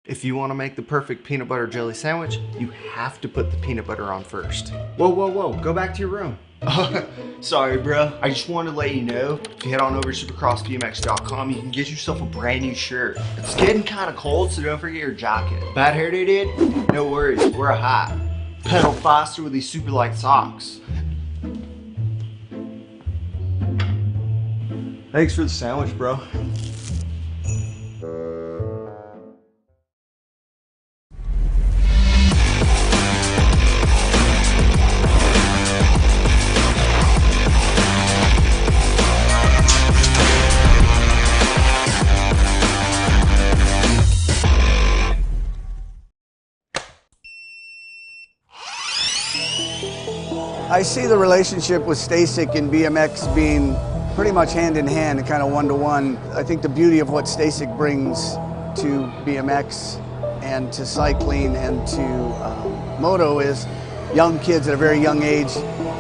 If you want to make the perfect peanut butter jelly sandwich, you have to put the peanut butter on first. Whoa, whoa, whoa, go back to your room. Sorry, bro. I just wanted to let you know, if you head on over to supercrossbmx.com, you can get yourself a brand new shirt. It's getting kind of cold, so don't forget your jacket. Bad hair day, dude? No worries, wear a hat. Pedal faster with these super light socks. Thanks for the sandwich, bro. I see the relationship with Stasik and BMX being pretty much hand in hand and kind of one-to-one. I think the beauty of what Stasik brings to BMX and to cycling and to moto is young kids at a very young age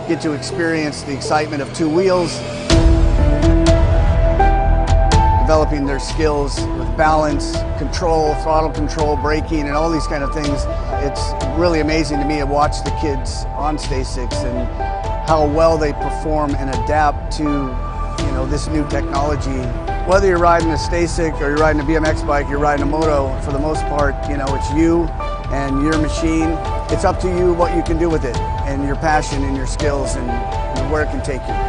get to experience the excitement of two wheels, developing their skills with balance, control, throttle control, braking, and all these kind of things. It's really amazing to me to watch the kids on Stasiks and how well they perform and adapt to this new technology. Whether you're riding a Stasik or you're riding a BMX bike, you're riding a moto, for the most part, it's you and your machine. It's up to you what you can do with it and your passion and your skills and where it can take you.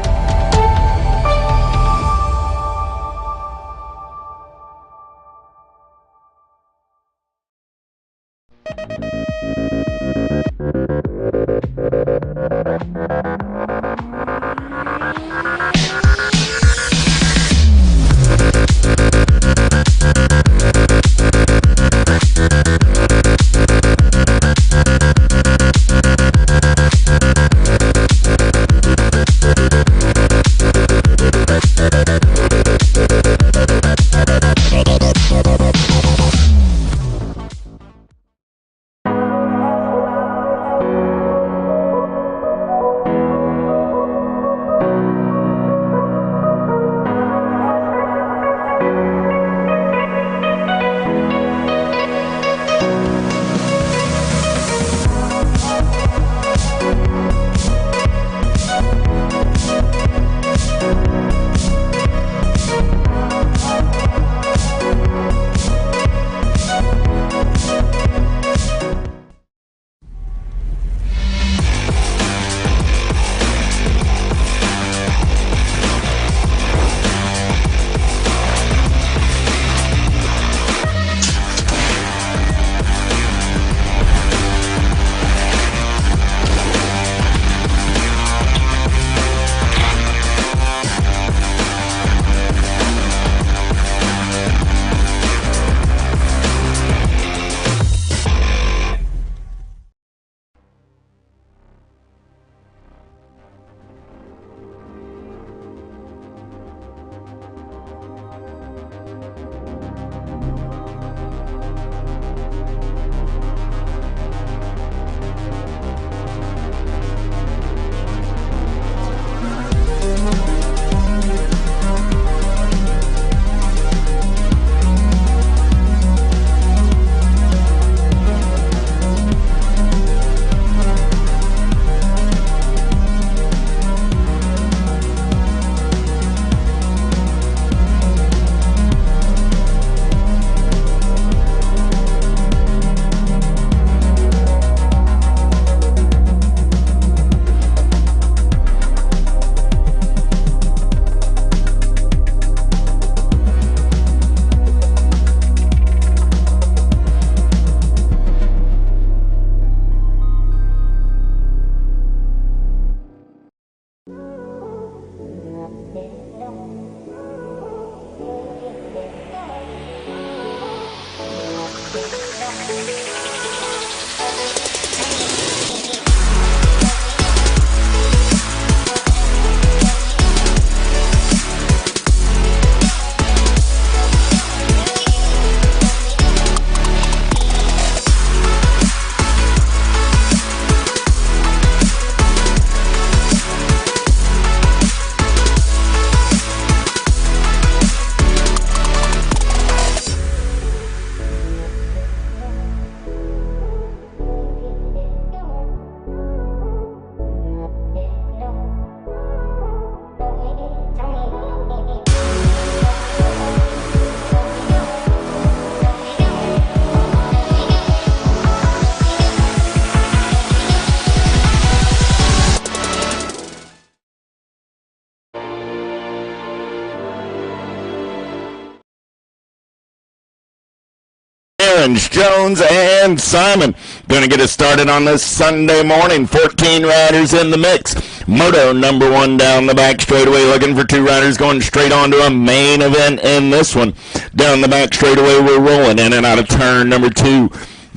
Jones and Simon going to get us started on this Sunday morning. 14 riders in the mix. Moto number 1 down the back straightaway, looking for 2 riders going straight on to a main event in this one. Down the back straightaway, we're rolling in and out of turn number 2.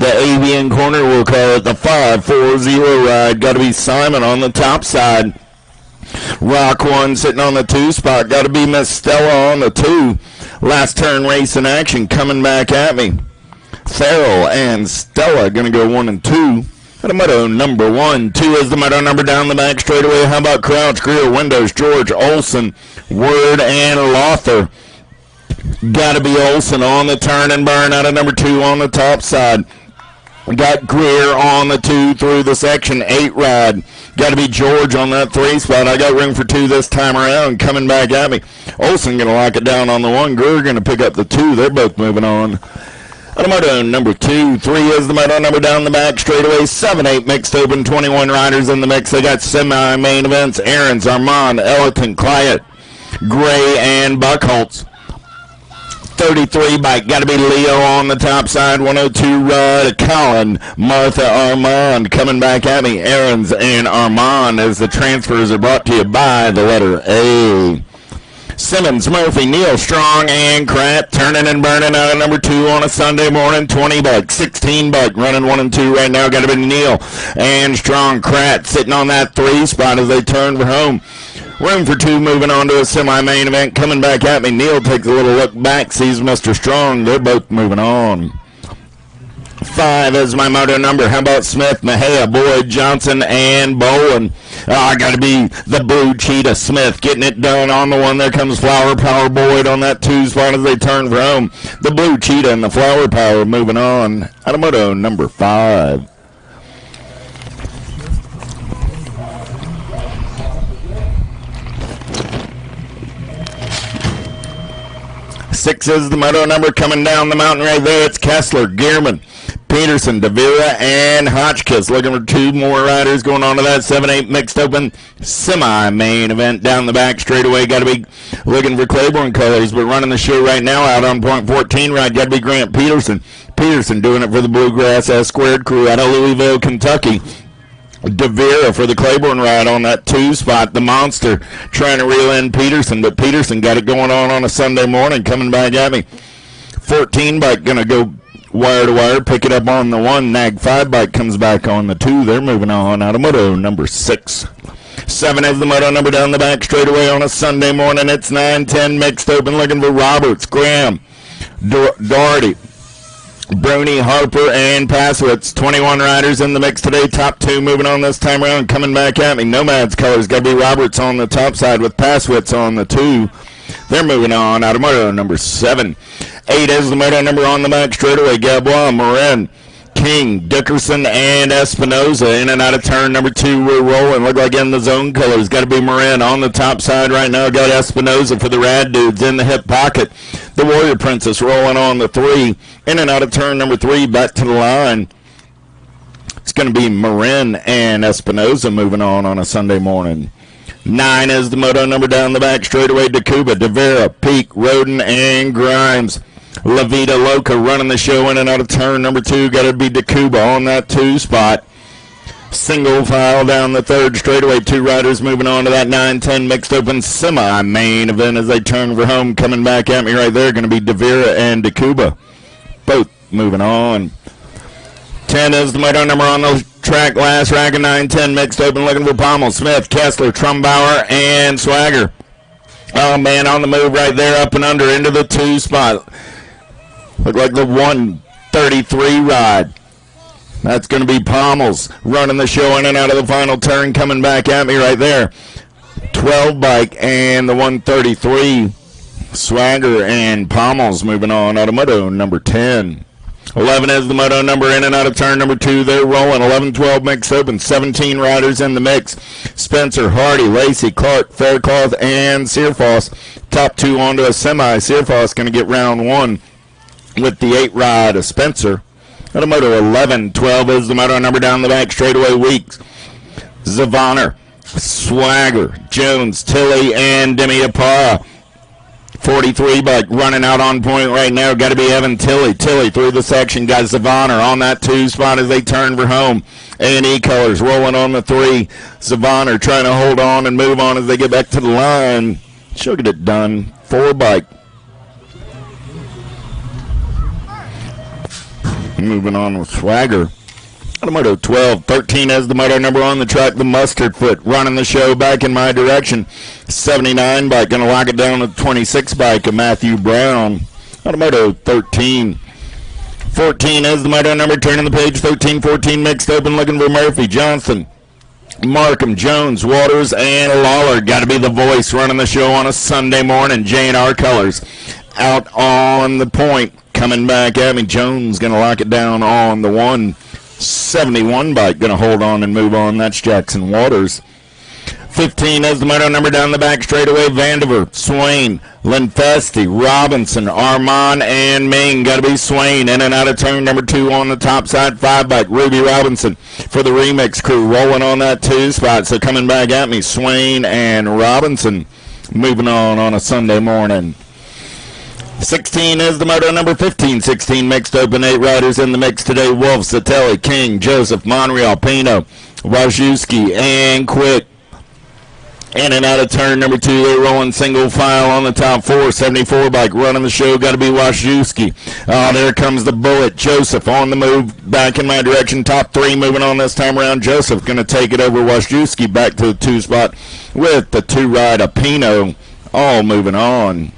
The avian corner, we'll call it the 5-4-0 ride. Got to be Simon on the top side. Rock 1 sitting on the 2 spot. Got to be Miss Stella on the 2. Last turn race in action coming back at me. Farrell and Stella going to go 1 and 2. Moto number 1. 2 is the moto number down the back straightaway. How about Crouch, Greer, Windows, George, Olson, Word, and Lothar? Got to be Olson on the turn and burn out of number 2 on the top side. Got Greer on the 2 through the section 8 ride. Got to be George on that 3 spot. I got room for 2 this time around. Coming back at me. Olson going to lock it down on the 1. Greer going to pick up the 2. They're both moving on. Moto number 2. 3 is the moto number down the back straightaway. 7-8 mixed open. 21 riders in the mix. They got semi-main events. Aarons, Armand, Ellerton, Clyott, Gray, and Buckholtz. 33 bike, got to be Leo on the top side. 102 ride, Colin, Martha, Armand coming back at me. Aarons and Armand as the transfers are brought to you by the letter A. Simmons, Murphy, Neal, Strong, and Kratt turning and burning out of number 2 on a Sunday morning. 20 bike, 16 bike, running 1 and 2 right now. Got to be Neal and Strong. Kratt sitting on that 3 spot as they turn for home. Room for 2 moving on to a semi-main event. Coming back at me, Neal takes a little look back, sees Mr. Strong. They're both moving on. 5 is my moto number. How about Smith, Mejia, Boyd, Johnson, and Bowen? I got to be the Blue Cheetah Smith getting it done on the 1. There comes Flower Power Boyd on that 2 spot as they turn for home. The Blue Cheetah and the Flower Power moving on. Moto number 5. 6 is the moto number coming down the mountain right there. It's Kessler, Gearman, Peterson, Davira, and Hotchkiss. Looking for 2 more riders going on to that 7-8 mixed open semi-main event down the back straightaway. Got to be looking for Claiborne colors, but running the show right now out on point 14 ride. Got to be Grant Peterson. Peterson doing it for the Bluegrass S-Squared crew out of Louisville, Kentucky. Davira for the Claiborne ride on that 2 spot. The Monster trying to reel in Peterson, but Peterson got it going on a Sunday morning coming back at me. 14 bike going to go wire to wire, pick it up on the 1. Nag 5 bike comes back on the 2. They're moving on out of moto number 6. 7 is the moto number down the back straightaway on a Sunday morning. It's 9-10 mixed open looking for Roberts, Graham, Doherty, Bruni, Harper, and Passwitz. 21 riders in the mix today. Top 2 moving on this time around. Coming back at me. Nomads colors. Got to be Roberts on the top side with Passwitz on the 2. They're moving on out of moto number 7. 8 is the moto number on the back straightaway. Gabois, Morin, King, Dickerson, and Espinoza. In and out of turn number 2. We're rolling. Look like in the zone colors. Got to be Morin on the top side right now. Got Espinoza for the Rad Dudes in the hip pocket. The Warrior Princess rolling on the 3. In and out of turn number 3, back to the line. It's going to be Marin and Espinoza moving on a Sunday morning. 9 is the moto number down the back straightaway. DeCuba, Devera, Peak, Roden, and Grimes. La Vida Loca running the show in and out of turn number 2. Got to be DeCuba on that 2 spot. Single file down the 3rd straightaway. 2 riders moving on to that 9-10 mixed open semi-main event as they turn for home. Coming back at me right there, going to be Devera and DeCuba. Both moving on. 10 is the moto number on the track. Last rack of 9-10 mixed open looking for Pommel, Smith, Kessler, Trumbauer, and Swagger. Oh, man, on the move right there, up and under into the 2 spot. Look like the 133 ride. That's going to be Pommels running the show in and out of the final turn, coming back at me right there. 12 bike and the 133. Swagger and Pommels moving on out of moto number 10. 11 is the moto number in and out of turn number 2. They're rolling. 11-12 mix open. 17 riders in the mix. Spencer, Hardy, Lacey, Clark, Faircloth, and Searfoss. Top 2 onto a semi. Searfoss going to get round 1 with the 8 ride of Spencer. Out of moto 11, 12 is the moto number down the back straightaway. Weeks, Zavaner, Swagger, Jones, Tilly, and Demi Apara. 43 bike running out on point right now. Got to be Evan Tilly. Tilly through the section. Got Zavaner on that 2 spot as they turn for home. A&E colors rolling on the 3. Zavaner trying to hold on and move on as they get back to the line. She'll get it done. 4 bike. Moving on with Swagger. Moto 12, 13 as the moto number on the track, the Mustard Foot, running the show back in my direction. 79 bike, going to lock it down with 26 bike of Matthew Brown. Moto 13. 14 as the moto number, turning the page, 13, 14 mixed open, looking for Murphy, Johnson, Markham, Jones, Waters, and Lawler. Got to be the voice running the show on a Sunday morning. J&R Colors out on the point. Coming back at me. Jones going to lock it down on the 171 bike. Going to hold on and move on. That's Jackson Waters. 15 as the moto number down the back straightaway. Vandiver, Swain, Linfesti, Robinson, Armand, and Ming. Got to be Swain in and out of turn number 2 on the top side. 5 bike, Ruby Robinson for the Remix crew. Rolling on that 2 spot. So coming back at me, Swain and Robinson. Moving on a Sunday morning. 16 is the moto number, 15, 16 mixed open, 8 riders in the mix today. Wolf, Satelli, King, Joseph, Monreal, Pino, Wajewski, and Quick. In and out of turn number 2, they're rolling single file on the top 4. 74 bike running the show, got to be Wajewski. There comes the bullet. Joseph on the move, back in my direction. Top 3 moving on this time around. Joseph going to take it over Wajewski back to the 2 spot with the 2 ride of Pino. All moving on.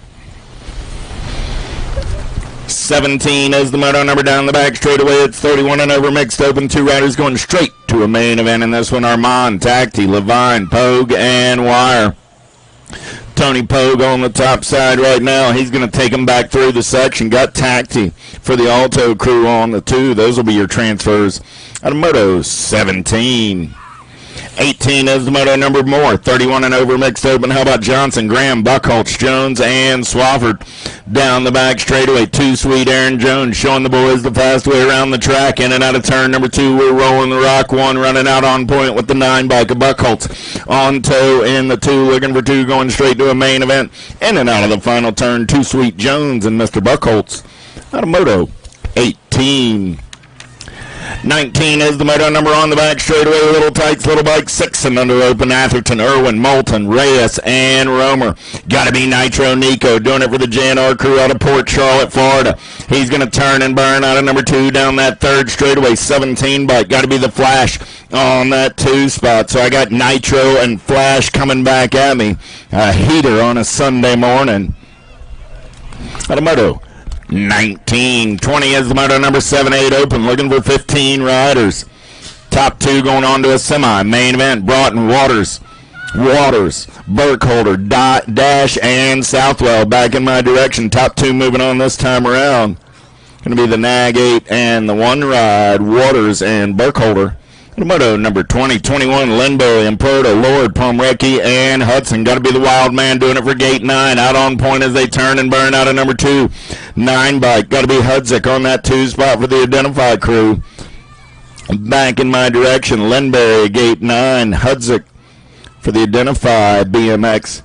17 is the moto number down the back straightaway. It's 31 and over mixed open. 2 riders going straight to a main event in this one. Armand, Tacti, Levine, Pogue, and Wire. Tony Pogue on the top side right now. He's going to take him back through the section. Got Tacti for the Alto crew on the 2. Those will be your transfers out of Moto 17. 18 is the moto number more. 31 and over mixed open. How about Johnson, Graham, Buckholtz, Jones, and Swafford down the back straightaway. 2 sweet Aaron Jones showing the boys the fast way around the track. In and out of turn number 2. We're rolling the rock. 1 running out on point with the 9 bike of Buckholtz. On toe in the 2. Looking for 2 going straight to a main event. In and out of the final turn. 2 sweet Jones and Mr. Buckholtz out of Moto 18. 19 is the moto number on the back straightaway. Little Tights, Little Bike, 6 and under open. Atherton, Irwin, Moulton, Reyes, and Romer. Got to be Nitro Nico doing it for the J&R crew out of Port Charlotte, Florida. He's going to turn and burn out of number 2 down that 3rd straightaway. 17 bike. Got to be the Flash on that 2 spot. So I got Nitro and Flash coming back at me. A heater on a Sunday morning. Out of Moto 19. 20 is the moto number 7-8 open, looking for 15 riders. Top 2 going on to a semi. Main event, Broughton, Waters, Burkholder, Dash, and Southwell back in my direction. Top 2 moving on this time around. Going to be the Nag 8 and the 1 ride, Waters and Burkholder. Moto number 20, 21, Linbury, Imperto, Lord, Pomrecki, and Hudson. Got to be the wild man doing it for gate 9. Out on point as they turn and burn out of number 2. 9 bike. Got to be Hudzik on that 2 spot for the Identify crew. Back in my direction, Linbury, gate 9. Hudzik for the Identify BMX.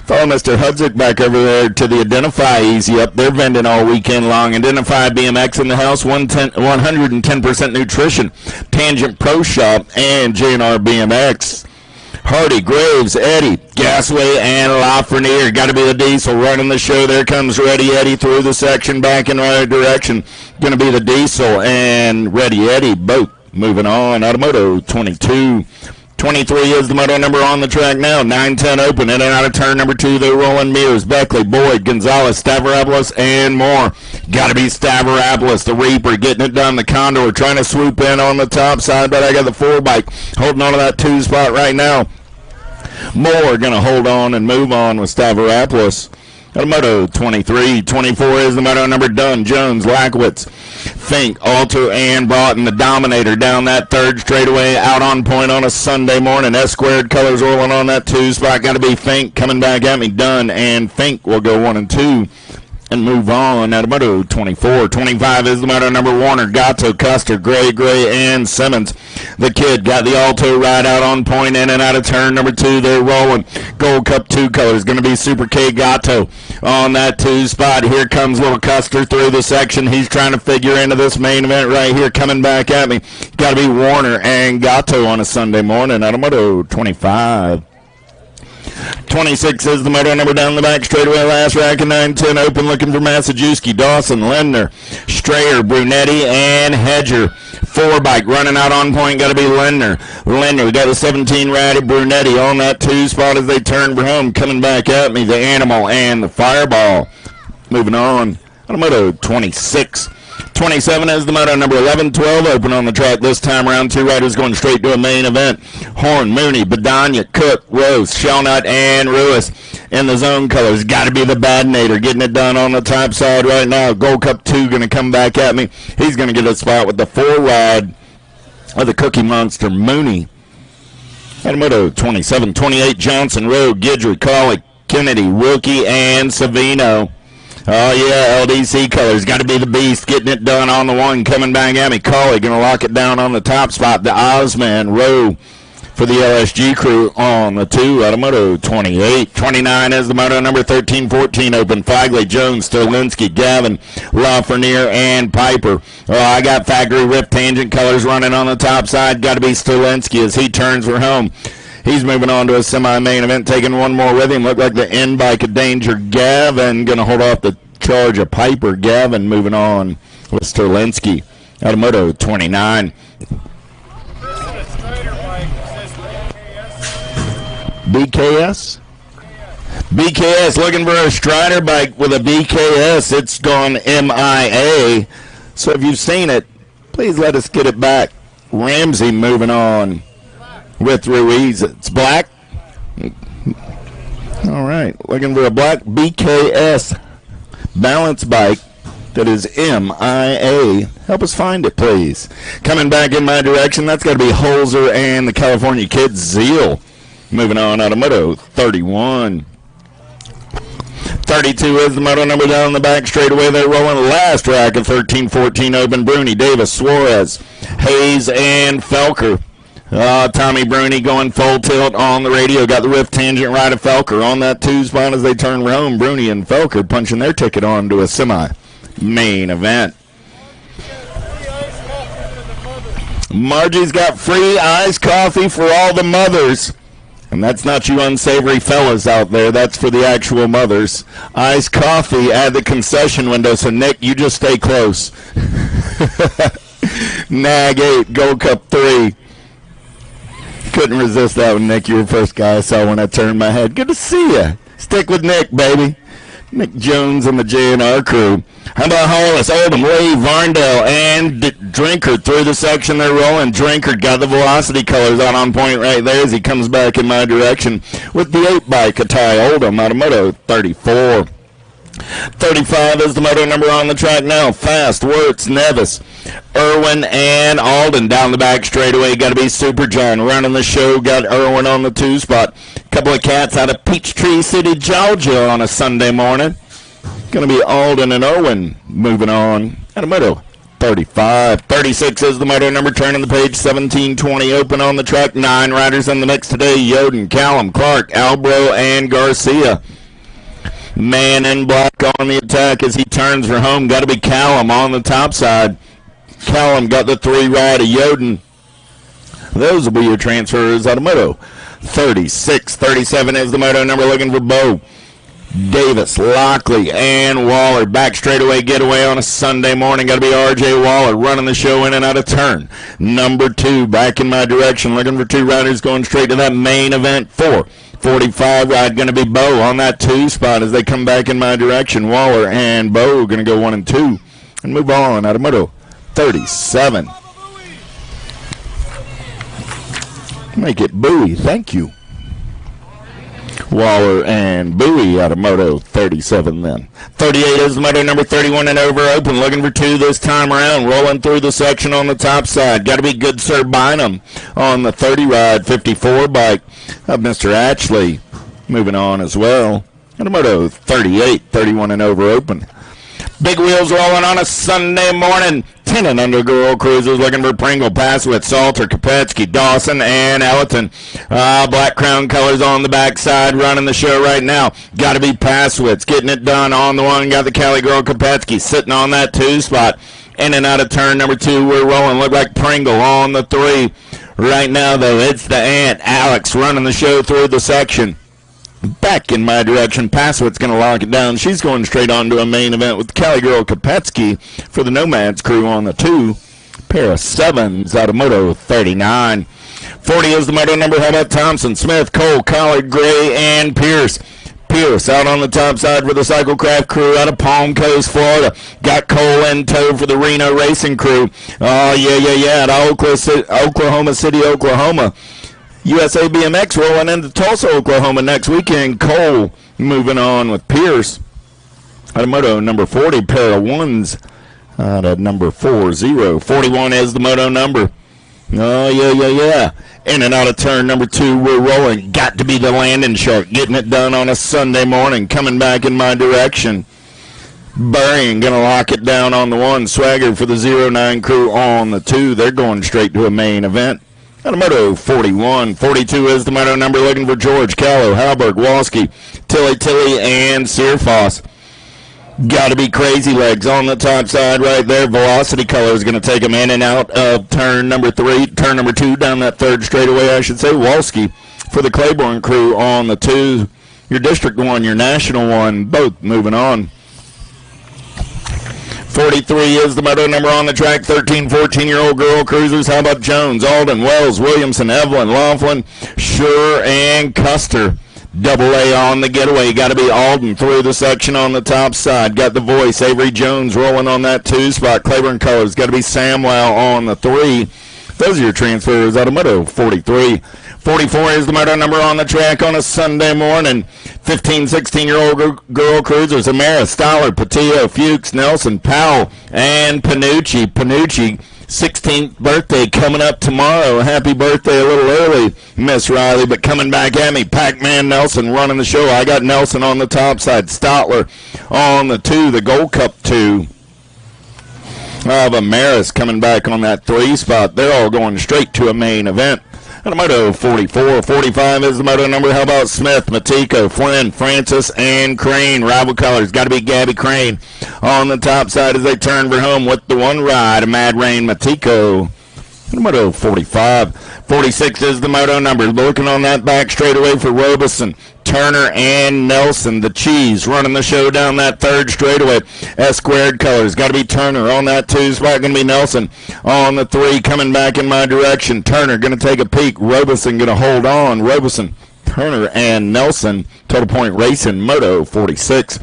Follow Mr. Hudzik back over there to the Identify Easy Up. They're vending all weekend long. Identify BMX in the house, 110% nutrition. Tangent Pro Shop and J&R BMX. Hardy, Graves, Eddie, Gasway, and Lafreniere. Got to be the Diesel running the show. There comes Ready Eddie through the section back in the right direction. Going to be the Diesel and Ready Eddie both moving on. Automoto 22. 23 is the moto number on the track now. 9-10 open. In and out of turn number 2. They're rolling Mears, Beckley, Boyd, Gonzalez, Stavropoulos, and more. Got to be Stavropoulos, the Reaper, getting it done. The Condor trying to swoop in on the top side, but I got the 4 bike holding on to that 2 spot right now. Moore going to hold on and move on with Stavropoulos. Moto 23. 24 is the moto number. Dunn, Jones, Lackowitz, Fink, Alter, and Broughton, the Dominator down that 3rd straightaway. Out on point on a Sunday morning. S-squared colors rolling on that 2 spot. Got to be Fink coming back at me. Dunn and Fink will go 1 and 2 and move on. Out of Moto 24. 25 is the moto number. Warner, Gatto, Custer, Gray, and Simmons. The Kid got the Alto ride out on point. In and out of turn number 2. They're rolling. Gold Cup 2 colors. Going to be Super K Gatto on that 2 spot. Here comes little Custer through the section. He's trying to figure into this main event right here. Coming back at me. Got to be Warner and Gatto on a Sunday morning. Out of Moto 25. 26 is the moto number down the back straightaway. Last rack of 9-10 open, looking for Massajuski, Dawson, Lindner, Strayer, Brunetti, and Hedger. 4 bike running out on point, got to be Lindner. Lindner, we got the 17 rider Brunetti on that 2 spot as they turn for home. Coming back at me, the Animal and the Fireball. Moving on moto 26. 27 is the moto number 11-12 open on the track this time around. 2 riders going straight to a main event. Horn, Mooney, Badania, Cook, Rose, Shelnut, and Ruiz in the zone colors. Got to be the Badnator getting it done on the top side right now. Gold Cup 2 going to come back at me. He's going to get a spot with the 4 ride of the Cookie Monster, Mooney. Moto 27. 28, Johnson, Rowe, Guidry, Colley, Kennedy, Wilkie, and Silvano. Oh, yeah, LDC colors. Got to be the Beast getting it done on the 1. Coming back at me. Colley going to lock it down on the top spot. The Ozman Rowe for the LSG crew on the 2. Moto 28. 29 is the moto number 13-14 open. Fagley, Jones, Sterlinski, Gavin, Lafreniere, and Piper. Oh, I got factory rip tangent colors running on the top side. Got to be Sterlinski as he turns for home. He's moving on to a semi-main event, taking 1 more with him. Looked like the end bike of danger. Gavin going to hold off the charge of Piper. Gavin moving on with Sterlinski. Moto 29. BKS? BKS looking for a Strider bike with a BKS. It's gone MIA. So if you've seen it, please let us get it back. Ramsey moving on with Ruiz. It's black. All right, looking for a black BKS balance bike that is MIA. Help us find it, please. Coming back in my direction, that's got to be Holzer and the California Kid Zeal. Moving on moto 31. 32 is the moto number down the back straightaway. They're rolling last rack of 13-14 open. Bruni, Davis, Suarez, Hayes, and Felker. Tommy Bruni going full tilt on the radio. Got the rift tangent right of Felker on that 2 spot as they turn home. Bruni and Felker punching their ticket on to a semi-main event. Margie's got free iced coffee for all the mothers. And that's not you unsavory fellas out there. That's for the actual mothers. Iced coffee at the concession window. So, Nick, you just stay close. Nag 8, Gold Cup 3. Couldn't resist that one, Nick. You're the first guy I saw when I turned my head. Good to see you. Stick with Nick, baby. Nick Jones and the J&R crew. How about Hollis, Oldham, Lee, Varndale, and Drinkard through the section they're rolling. Drinkard got the velocity colors out on point right there as he comes back in my direction with the 8 by Katai Oldham moto 34. 35 is the moto number on the track now. Fast, Wirtz, Nevis, Irwin, and Alden down the back straightaway. Got to be Super John running the show. Got Irwin on the 2 spot. Couple of cats out of Peachtree City, Georgia on a Sunday morning. Going to be Alden and Irwin moving on moto 35. 36 is the moto number turning the page. 17-20 open on the track. 9 riders in the mix today. Yoden, Callum, Clark, Albro, and Garcia. Man in black on the attack as he turns for home. Got to be Callum on the top side. Callum got the 3 ride of Yoden. Those will be your transfers moto 36. 37 is the moto number looking for Bo, Davis, Lockley, and Waller. Back straightaway getaway on a Sunday morning. Got to be R.J. Waller running the show in and out of turn. Number 2 back in my direction. Looking for 2 riders going straight to that main event. 4:45 ride going to be Bo on that 2 spot as they come back in my direction. Waller and Bo going to go 1 and 2 and move on moto 37. Make it Bowie. Thank you. Waller and Bowie moto 37 then. 38 is the moto number 31 and over open. Looking for 2 this time around. Rolling through the section on the top side. Got to be Good Sir Bynum on the 30 ride. 54 bike of Mr. Ashley. Moving on as well. moto 38. 31 and over open. Big wheels rolling on a Sunday morning. 10 and under girl cruisers looking for Pringle, Passwitz, Salter, Kopetsky, Dawson, and Ellerton. Black crown colors on the backside running the show right now. Got to be Passwitz getting it done on the 1. Got the Cali girl Kopetsky sitting on that 2 spot. In and out of turn number 2. We're rolling. Look like Pringle on the 3. Right now, though, it's the Ant, Alex, running the show through the section. Back in my direction, Passwitt's going to lock it down. She's going straight on to a main event with Cali Girl Kopetsky for the Nomads crew on the 2. Pair of 7s out of Moto 39. 40 is the moto number. How about Thompson, Smith, Cole, Collard, Gray, and Pierce? Pierce out on the top side for the Cyclecraft crew out of Palm Coast, Florida. Got Cole in tow for the Reno Racing crew. Oh, yeah, out of Oklahoma City, Oklahoma. USA BMX rolling into Tulsa, Oklahoma next weekend. Cole moving on with Pierce. Out of moto number 40, pair of 1s out of number 40. 41 is the moto number. Oh, yeah. In and out of turn number 2, we're rolling. Got to be the landing shark. Getting it done on a Sunday morning. Coming back in my direction. Burrying going to lock it down on the 1. Swagger for the 09 crew on the 2. They're going straight to a main event. Out of moto 41. 42 is the moto number. Looking for George, Callow, Halberg, Walski, Tilly, and Searfoss. Got to be Crazy Legs on the top side right there. Velocity Color is going to take them in and out of turn number 3, turn number 2, down that third straightaway, I should say. Walski for the Claiborne crew on the 2. Your District 1, your National 1, both moving on. 43 is the moto number on the track. 13, 14-year-old girl cruisers. How about Jones, Alden, Wells, Williamson, Evelyn, Laughlin, Shure, and Custer. Double A on the getaway. Got to be Alden through the section on the top side. Got the voice. Avery Jones rolling on that 2 spot. Claiborne Colors. Got to be Samwell on the 3. Those are your transfers out of moto 43. 44 is the moto number on the track on a Sunday morning. 15, 16-year-old girl cruisers. Amara, Stoller, Patillo, Fuchs, Nelson, Powell, and Panucci. Panucci, 16th birthday coming up tomorrow. Happy birthday a little early, Miss Riley, but coming back at me. Pac-Man Nelson running the show. I got Nelson on the top side. Stotler on the 2, the Gold Cup 2. Amaris coming back on that 3 spot. They're all going straight to a main event. And a moto 44. 45 is the moto number. How about Smith, Matico, Flynn, Francis, and Crane? Rival colors. Got to be Gabby Crane on the top side as they turn for home with the 1 ride. Mad Rain Matico. And a moto 45. 46 is the moto number. Looking on that back straightaway for Robeson, Turner, and Nelson. The Cheese running the show down that third straightaway. S-squared colors. Got to be Turner on that 2 spot. Going to be Nelson on the 3 coming back in my direction. Turner going to take a peek. Robeson going to hold on. Robeson, Turner, and Nelson. Total Point Racing, moto 46.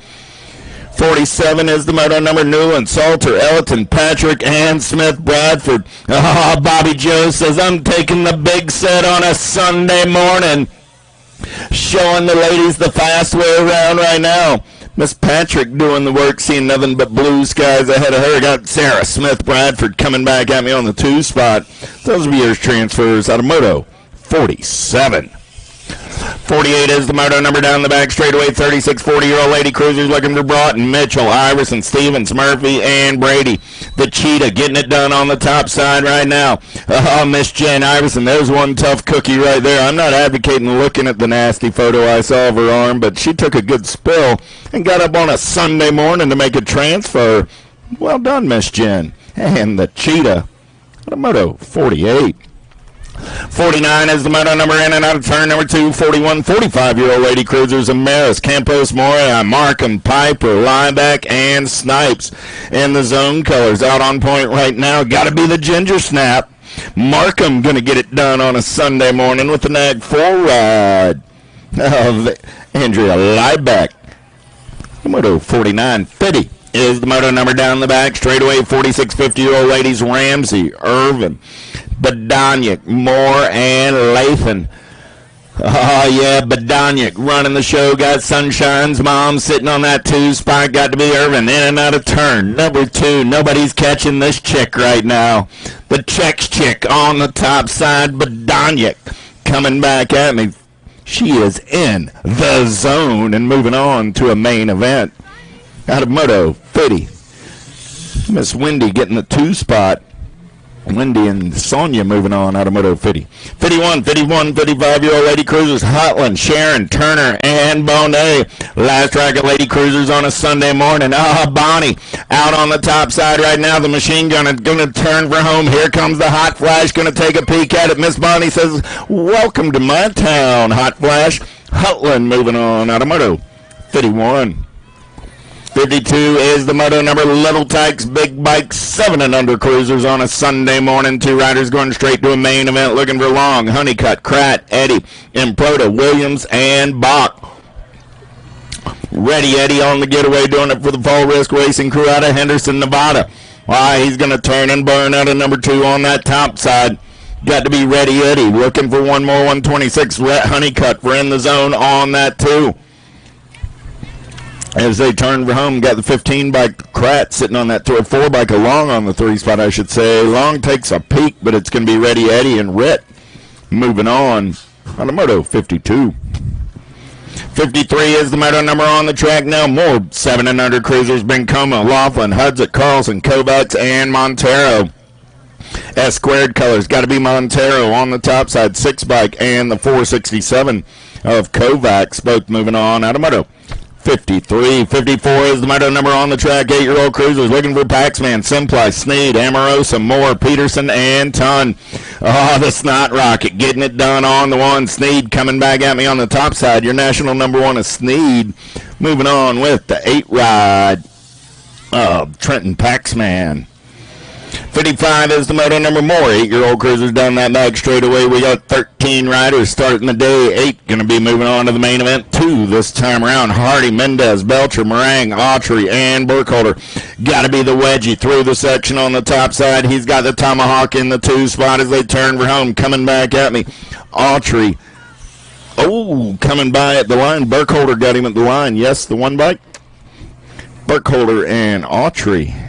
47 is the moto number. Newland, Salter, Elton, Patrick, and Smith Bradford. Oh, Bobby Joe says, I'm taking the big set on a Sunday morning. Showing the ladies the fast way around right now. Miss Patrick doing the work, seeing nothing but blue skies ahead of her. Got Sarah Smith Bradford coming back at me on the 2 spot. Those will be your transfers out of moto 47. 48 is the moto number down the back straightaway. 36, 40-year-old lady cruisers looking for Broughton, Mitchell, Iverson, Stevens, Murphy, and Brady. The Cheetah getting it done on the top side right now. Miss Jen Iverson, there's one tough cookie right there. I'm not advocating looking at the nasty photo I saw of her arm, but she took a good spill and got up on a Sunday morning to make a transfer. Well done, Miss Jen. And the Cheetah on a moto 48. 49 is the moto number in and out of turn number 2. 41, 45-year-old lady cruisers. Amaris, Campos, Moria, Markham, Piper, Liebeck, and Snipes. In the zone colors out on point right now. Got to be the Ginger Snap. Markham going to get it done on a Sunday morning with the Nag 4 ride of Andrea Liebeck. Moto 49. 50 is the moto number down the back. Straightaway 46, 50-year-old ladies. Ramsey, Irvin, Badaniak, Moore, and Lathan. Oh, yeah, Badaniak running the show. Got Sunshine's mom sitting on that 2 spot. Got to be Irvin. In and out of turn number 2. Nobody's catching this chick right now. The Czechs chick on the top side. Badaniak coming back at me. She is in the zone and moving on to a main event. Out of moto 50. Miss Wendy getting the 2 spot. Wendy and Sonia moving on out of moto 50. 51, 55-year-old lady cruisers. Hotland, Sharon, Turner, and Bonet. Last rack of lady cruisers on a Sunday morning. Bonnie out on the top side right now. The machine gun is going to turn for home. Here comes the Hot Flash, going to take a peek at it. Miss Bonnie says, welcome to my town, Hot Flash. Hutland moving on out of Moto 51. 52 is the moto number Little Tykes Big Bikes 7 and under cruisers on a Sunday morning. 2 riders going straight to a main event looking for Long, Honeycutt, Kratt, Eddie, Improta, Williams, and Bach. Ready Eddie on the getaway doing it for the Fall Risk Racing crew out of Henderson, Nevada. Why, he's going to turn and burn out of number 2 on that top side. Got to be Ready Eddie looking for one more 126. Rhett Honeycutt for in the zone on that 2. As they turn for home, got the 15 bike Kratt sitting on that 4 bike Long on the 3 spot, I should say. Long takes a peek, but it's going to be Ready Eddie and Rhett moving on the Moto 52. 53 is the moto number on the track now. More 7 and under cruisers: Bencoma, Laughlin, Hudzik, Carlson, Kovacs, and Montero. S squared colors, got to be Montero on the top side, 6 bike, and the 467 of Kovacs, both moving on out of Moto 53. 54 is the moto number on the track. 8-year-old cruisers looking for Paxman, Simply, Sneed, Amorosa, Moore, Peterson, and Ton. Oh, the Snot Rocket getting it done on the 1. Sneed coming back at me on the top side. Your national number 1 is Sneed. Moving on with the 8 ride of Trenton Paxman. 55 is the moto number more. 8-year-old cruisers down that back straightaway. We got 13 riders starting the day. 8 going to be moving on to the main event. 2 this time around. Hardy, Mendez, Belcher, Meringue, Autry, and Burkholder. Got to be the wedgie through the section on the top side. He's got the Tomahawk in the 2 spot as they turn for home. Coming back at me. Autry. Oh, coming by at the line. Burkholder got him at the line. Yes, the 1 bike. Burkholder and Autry.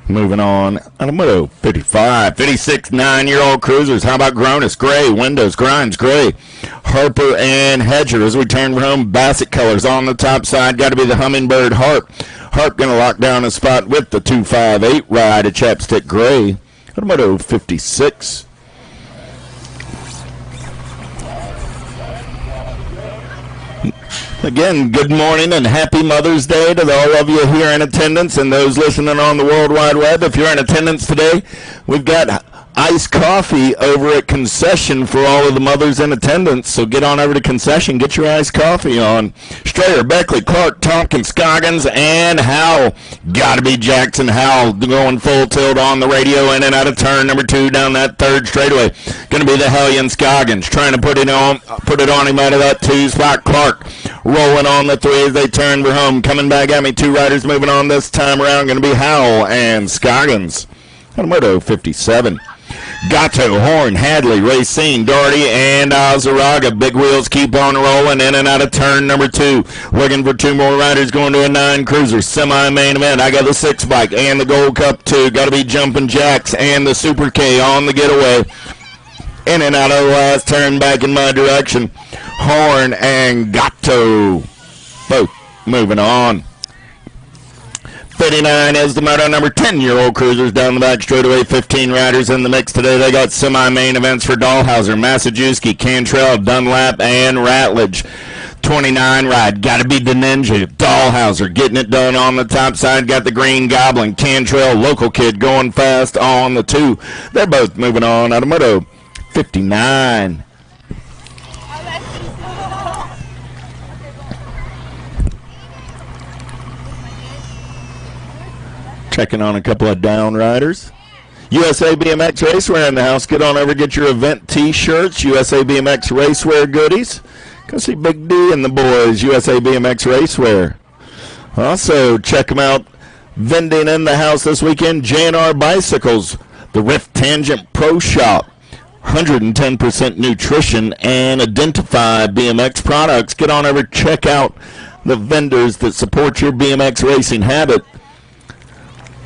Moving on of Moto 55. 56 9-year-old cruisers. How about Gronus, Gray, Windows, Grimes, Gray, Harper, and Hedger as we turn for home. Bassett colors on the top side. Got to be the Hummingbird Harp. Harp going to lock down a spot with the 258 ride at Chapstick Gray of Moto 56. Again, good morning and happy Mother's Day to all of you here in attendance and those listening on the World Wide Web. If you're in attendance today, we've got iced coffee over at Concession for all of the mothers in attendance. So get on over to Concession, get your iced coffee on. Strayer, Beckley, Clark, Tompkins, Scoggins, and Howell. Got to be Jackson Howell going full tilt on the radio in and out of turn number 2 down that 3rd straightaway. Going to be the Hellion Scoggins trying to put it on him out of that 2 spot. Clark rolling on the 3 as they turn for home. Coming back at me, 2 riders moving on this time around. Going to be Howell and Scoggins on Moto 57. Gatto, Horn, Hadley, Racine, Doherty, and Azaraga. Big wheels keep on rolling in and out of turn number 2. Looking for 2 more riders going to a 9 cruiser. Semi-main event. I got the 6 bike and the Gold Cup 2. Got to be Jumpin' Jacks and the Super K on the getaway. In and out of the last turn back in my direction. Horn and Gatto both moving on. 59 is the moto number 10-year-old cruisers down the back straightaway. 15 riders in the mix today. They got semi-main events for Dahlhauser, Massajuski, Cantrell, Dunlap, and Ratledge. 29 ride. Got to be the Ninja. Dahlhauser getting it done on the top side. Got the Green Goblin. Cantrell, Local Kid going fast on the 2. They're both moving on out of moto 59. Checking on a couple of down riders. USA BMX Racewear in the house. Get on over, get your event t-shirts, USA BMX Racewear goodies. Go see Big D and the boys, USA BMX Racewear. Also, check them out. Vending in the house this weekend, J&R Bicycles, the Rift Tangent Pro Shop. 110% nutrition and identify BMX products. Get on over, check out the vendors that support your BMX racing habit.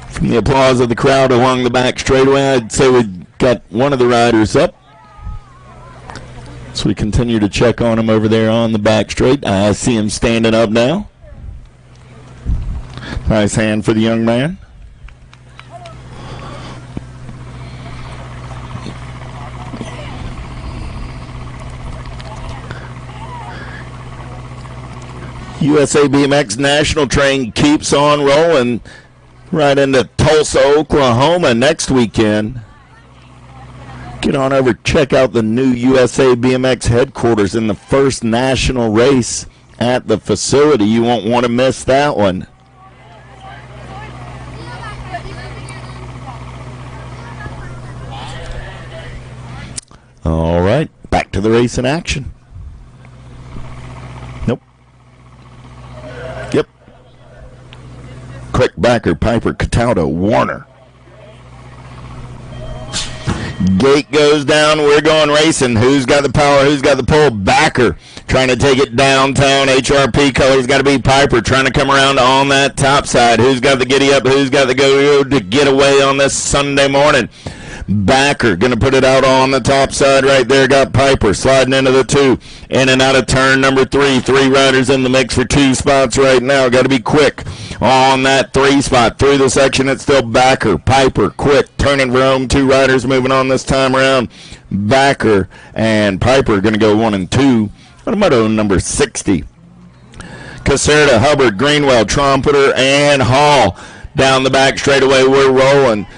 From the applause of the crowd along the back straightaway, I'd say we got one of the riders up. So we continue to check on him over there on the back straight. I see him standing up now. Nice hand for the young man. USA BMX National train keeps on rolling. Right into Tulsa, Oklahoma next weekend. Get on over, check out the new USA BMX headquarters in the first national race at the facility. You won't want to miss that one. All right, back to the race in action. Nope. Yep. Quick backer, Piper, Cataldo, Warner. Gate goes down. We're going racing. Who's got the power? Who's got the pull? Backer trying to take it downtown. HRP colors got to be Piper trying to come around on that top side. Who's got the giddy up? Who's got the go to get away on this Sunday morning? Backer going to put it out on the top side right there. Got Piper sliding into the 2. In and out of turn number 3. 3 riders in the mix for 2 spots right now. Got to be quick on that 3 spot. Through the section, it's still Backer. Piper, quick. Turning for home. 2 riders moving on this time around. Backer and Piper going to go 1 and 2. Moto number 60. Caserta, Hubbard, Greenwell, Trumpeter, and Hall. Down the back straightaway, we're rolling.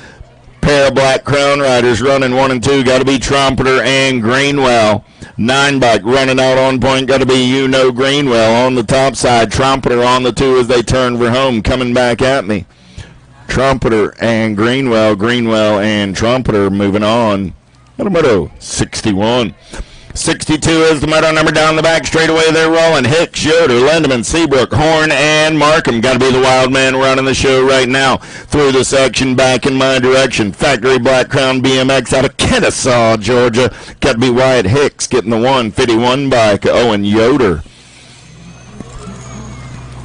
Pair of Black Crown riders running 1 and 2. Got to be Trumpeter and Greenwell. 9 bike running out on point. Got to be Greenwell on the top side. Trumpeter on the 2 as they turn for home. Coming back at me. Trumpeter and Greenwell. Greenwell and Trumpeter moving on. Moto 61. 62 is the moto number down the back straightaway. They're rolling. Hicks, Yoder, Lindemann, Seabrook, Horn, and Markham. Got to be the wild man running the show right now. Through the section, back in my direction. Factory Black Crown BMX out of Kennesaw, Georgia. Got to be Wyatt Hicks getting the 151 bike. Owen Yoder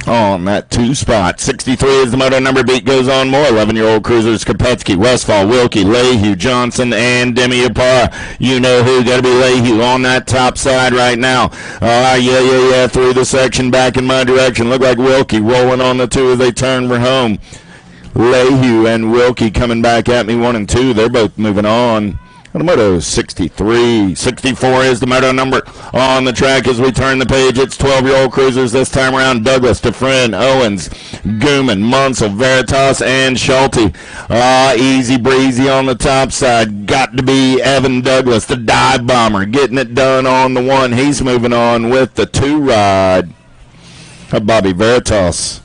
on that 2 spot. 63 is the moto number. Beat goes on more. 11-year-old cruisers Kopetsky, Westfall, Wilkie, Lehue, Johnson, and Demi Apar. You know who. Got to be Lehue on that top side right now. Yeah. Through the section, back in my direction. Look like Wilkie rolling on the 2 as they turn for home. Lehue and Wilkie coming back at me 1 and 2. They're both moving on. Moto 63. 64 is the moto number on the track as we turn the page. It's 12-year-old cruisers this time around. Douglas, DeFriend, Owens, Gooman, Munsell, Veritas, and Schulte. Easy breezy on the top side. Got to be Evan Douglas, the dive bomber, getting it done on the 1. He's moving on with the 2 ride. Bobby Veritas.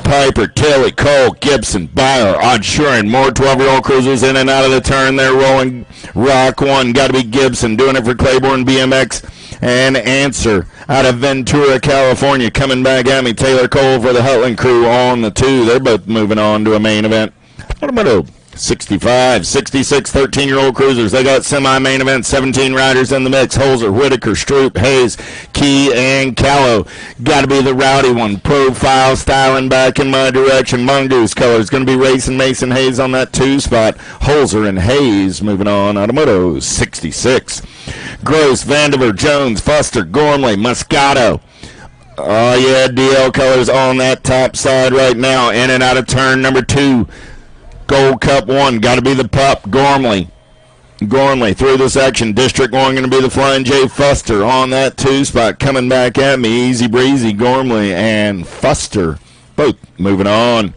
Piper, Tilly, Cole, Gibson, Byer, Odshuren, more 12-year-old cruisers in and out of the turn. They're rolling. Rock 1, got to be Gibson, doing it for Claiborne BMX. And Answer out of Ventura, California, coming back at me. Taylor Cole for the Hutland crew on the 2. They're both moving on to a main event. Moto 65, 66, 13-year-old cruisers. They got semi-main event, 17 riders in the mix. Holzer, Whitaker, Stroop, Hayes, Key, and Callow. Got to be the rowdy one. Profile styling back in my direction. Mongoose colors. Going to be racing Mason Hayes on that 2 spot. Holzer and Hayes moving on. Moto 66. Gross, Vandiver, Jones, Fuster, Gormley, Moscato. Oh, yeah, DL colors on that top side right now. In and out of turn number 2. Gold Cup 1, got to be the pup, Gormley. Through the section. District 1 going to be the Flying J Fuster on that 2 spot. Coming back at me, easy breezy, Gormley and Fuster. Both moving on.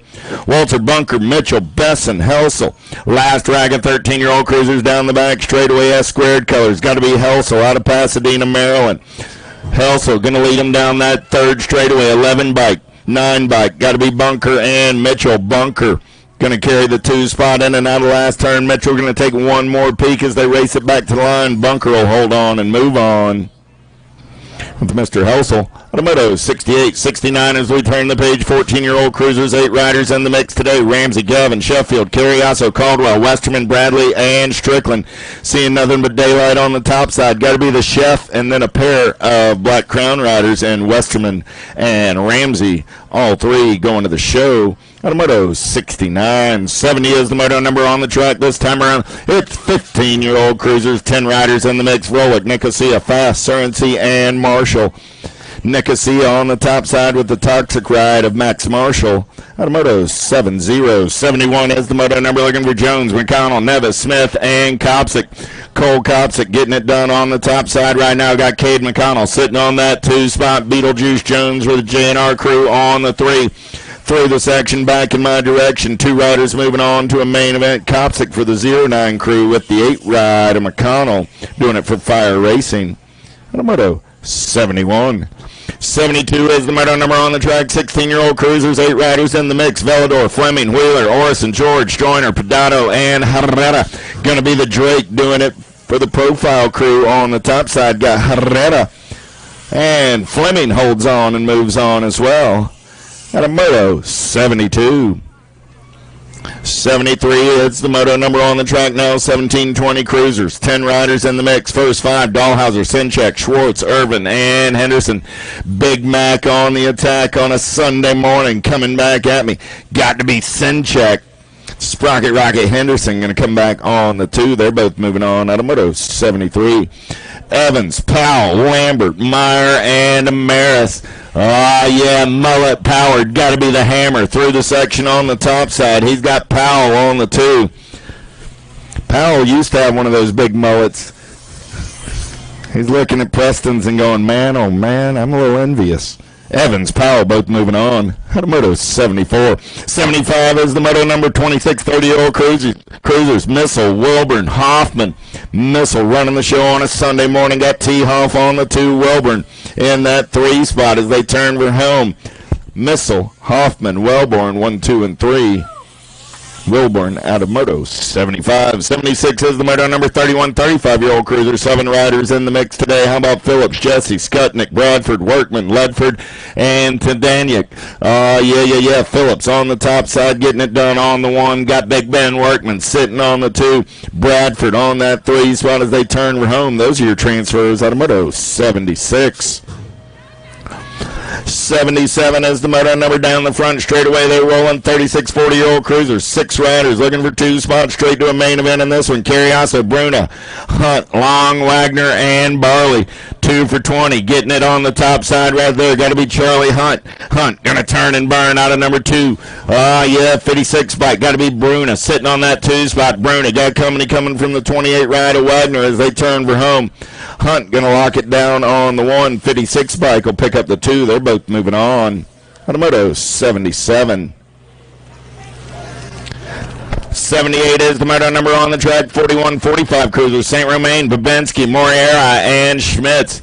Walter, Bunker, Mitchell, Besson, Helsel. Last rag of 13-year-old cruisers down the back, straightaway S-squared colors. Got to be Helsel out of Pasadena, Maryland. Helsel going to lead them down that 3rd straightaway, 11 bike, 9 bike. Got to be Bunker and Mitchell. Bunker going to carry the 2 spot in and out of last turn. Mitchell going to take 1 more peek as they race it back to the line. Bunker will hold on and move on with Mr. Helsel. Moto 68, 69 as we turn the page. 14-year-old cruisers, 8 riders in the mix today. Ramsey, Gavin, Sheffield, Carriasso, Caldwell, Westerman, Bradley, and Strickland. Seeing nothing but daylight on the top side. Got to be the chef and then a pair of Black Crown riders and Westerman and Ramsey. All 3 going to the show. Moto 69. 70 is the moto number on the track this time around. It's 15-year-old cruisers, 10 riders in the mix. Rolick, Nicosia, Fast, Surrency, and Marshall. Nicosia on the top side with the toxic ride of Max Marshall. Moto 70. 71 is the moto number looking for Jones, McConnell, Nevis, Smith, and Kopsick. Cole Kopsick getting it done on the top side right now. Got Cade McConnell sitting on that 2 spot. Beetlejuice Jones with the JNR crew on the 3. Through the section, back in my direction. 2 riders moving on to a main event. Kopsick for the 09 crew with the 8 rider McConnell doing it for Fire Racing. And a moto 71. 72 is the moto number on the track. 16-year-old cruisers, 8 riders in the mix. Velador, Fleming, Wheeler, Orison, George, Joyner, Pedano, and Herrera. Going to be the Drake doing it for the profile crew on the top side. Got Herrera. And Fleming holds on and moves on as well. At a moto 72. 73 is the moto number on the track now. 1720 cruisers, 10 riders in the mix. First 5, Dahlhauser, Sinchek, Schwartz, Irvin, and Henderson. Big Mac on the attack on a Sunday morning. Coming back at me. Got to be Sinchek. Sprocket Rocket Henderson going to come back on the 2. They're both moving on at a moto 73. Evans, Powell, Lambert, Meyer, and Amaris. Yeah, mullet powered. Got to be the hammer through the section on the top side. He's got Powell on the 2. Powell used to have one of those big mullets. He's looking at Preston's and going, man, oh man, I'm a little envious. Evans, Powell, both moving on. At a moto 74. 75 is the moto number 26, 30-year-old cruisers. Missile, Wilburn, Hoffman. Missile running the show on a Sunday morning. Got T-Hoff on the 2. Wilburn in that 3 spot as they turn for home. Missile, Hoffman, Wellborn, 1, 2, and 3. Wilburn out of moto 75. 76 is the moto number 31, 35-year-old cruiser. 7 riders in the mix today. How about Phillips, Jesse, Skutnik, Bradford, Workman, Ledford, and Tadaniak. Yeah. Phillips on the top side getting it done on the 1. Got Big Ben Workman sitting on the 2. Bradford on that 3 spot as they turn for home. Those are your transfers out of moto 76. 77 is the moto number down the front straightaway. They're rolling 36 40-year-old cruisers. 6 riders looking for 2 spots straight to a main event in this one. Carriasso, Bruna, Hunt, Long, Wagner, and Barley. 2 for 20. Getting it on the top side right there. Got to be Charlie Hunt. Hunt going to turn and burn out of number 2. 56 bike. Got to be Bruna sitting on that 2 spot. Bruna got company coming from the 28 ride of Wagner as they turn for home. Hunt going to lock it down on the 156 bike. Will pick up the 2. They're both moving on. Automoto 77. 78 is the moto number on the track. 41-45 cruisers. St. Romain, Babinski, Moriera, and Schmitz.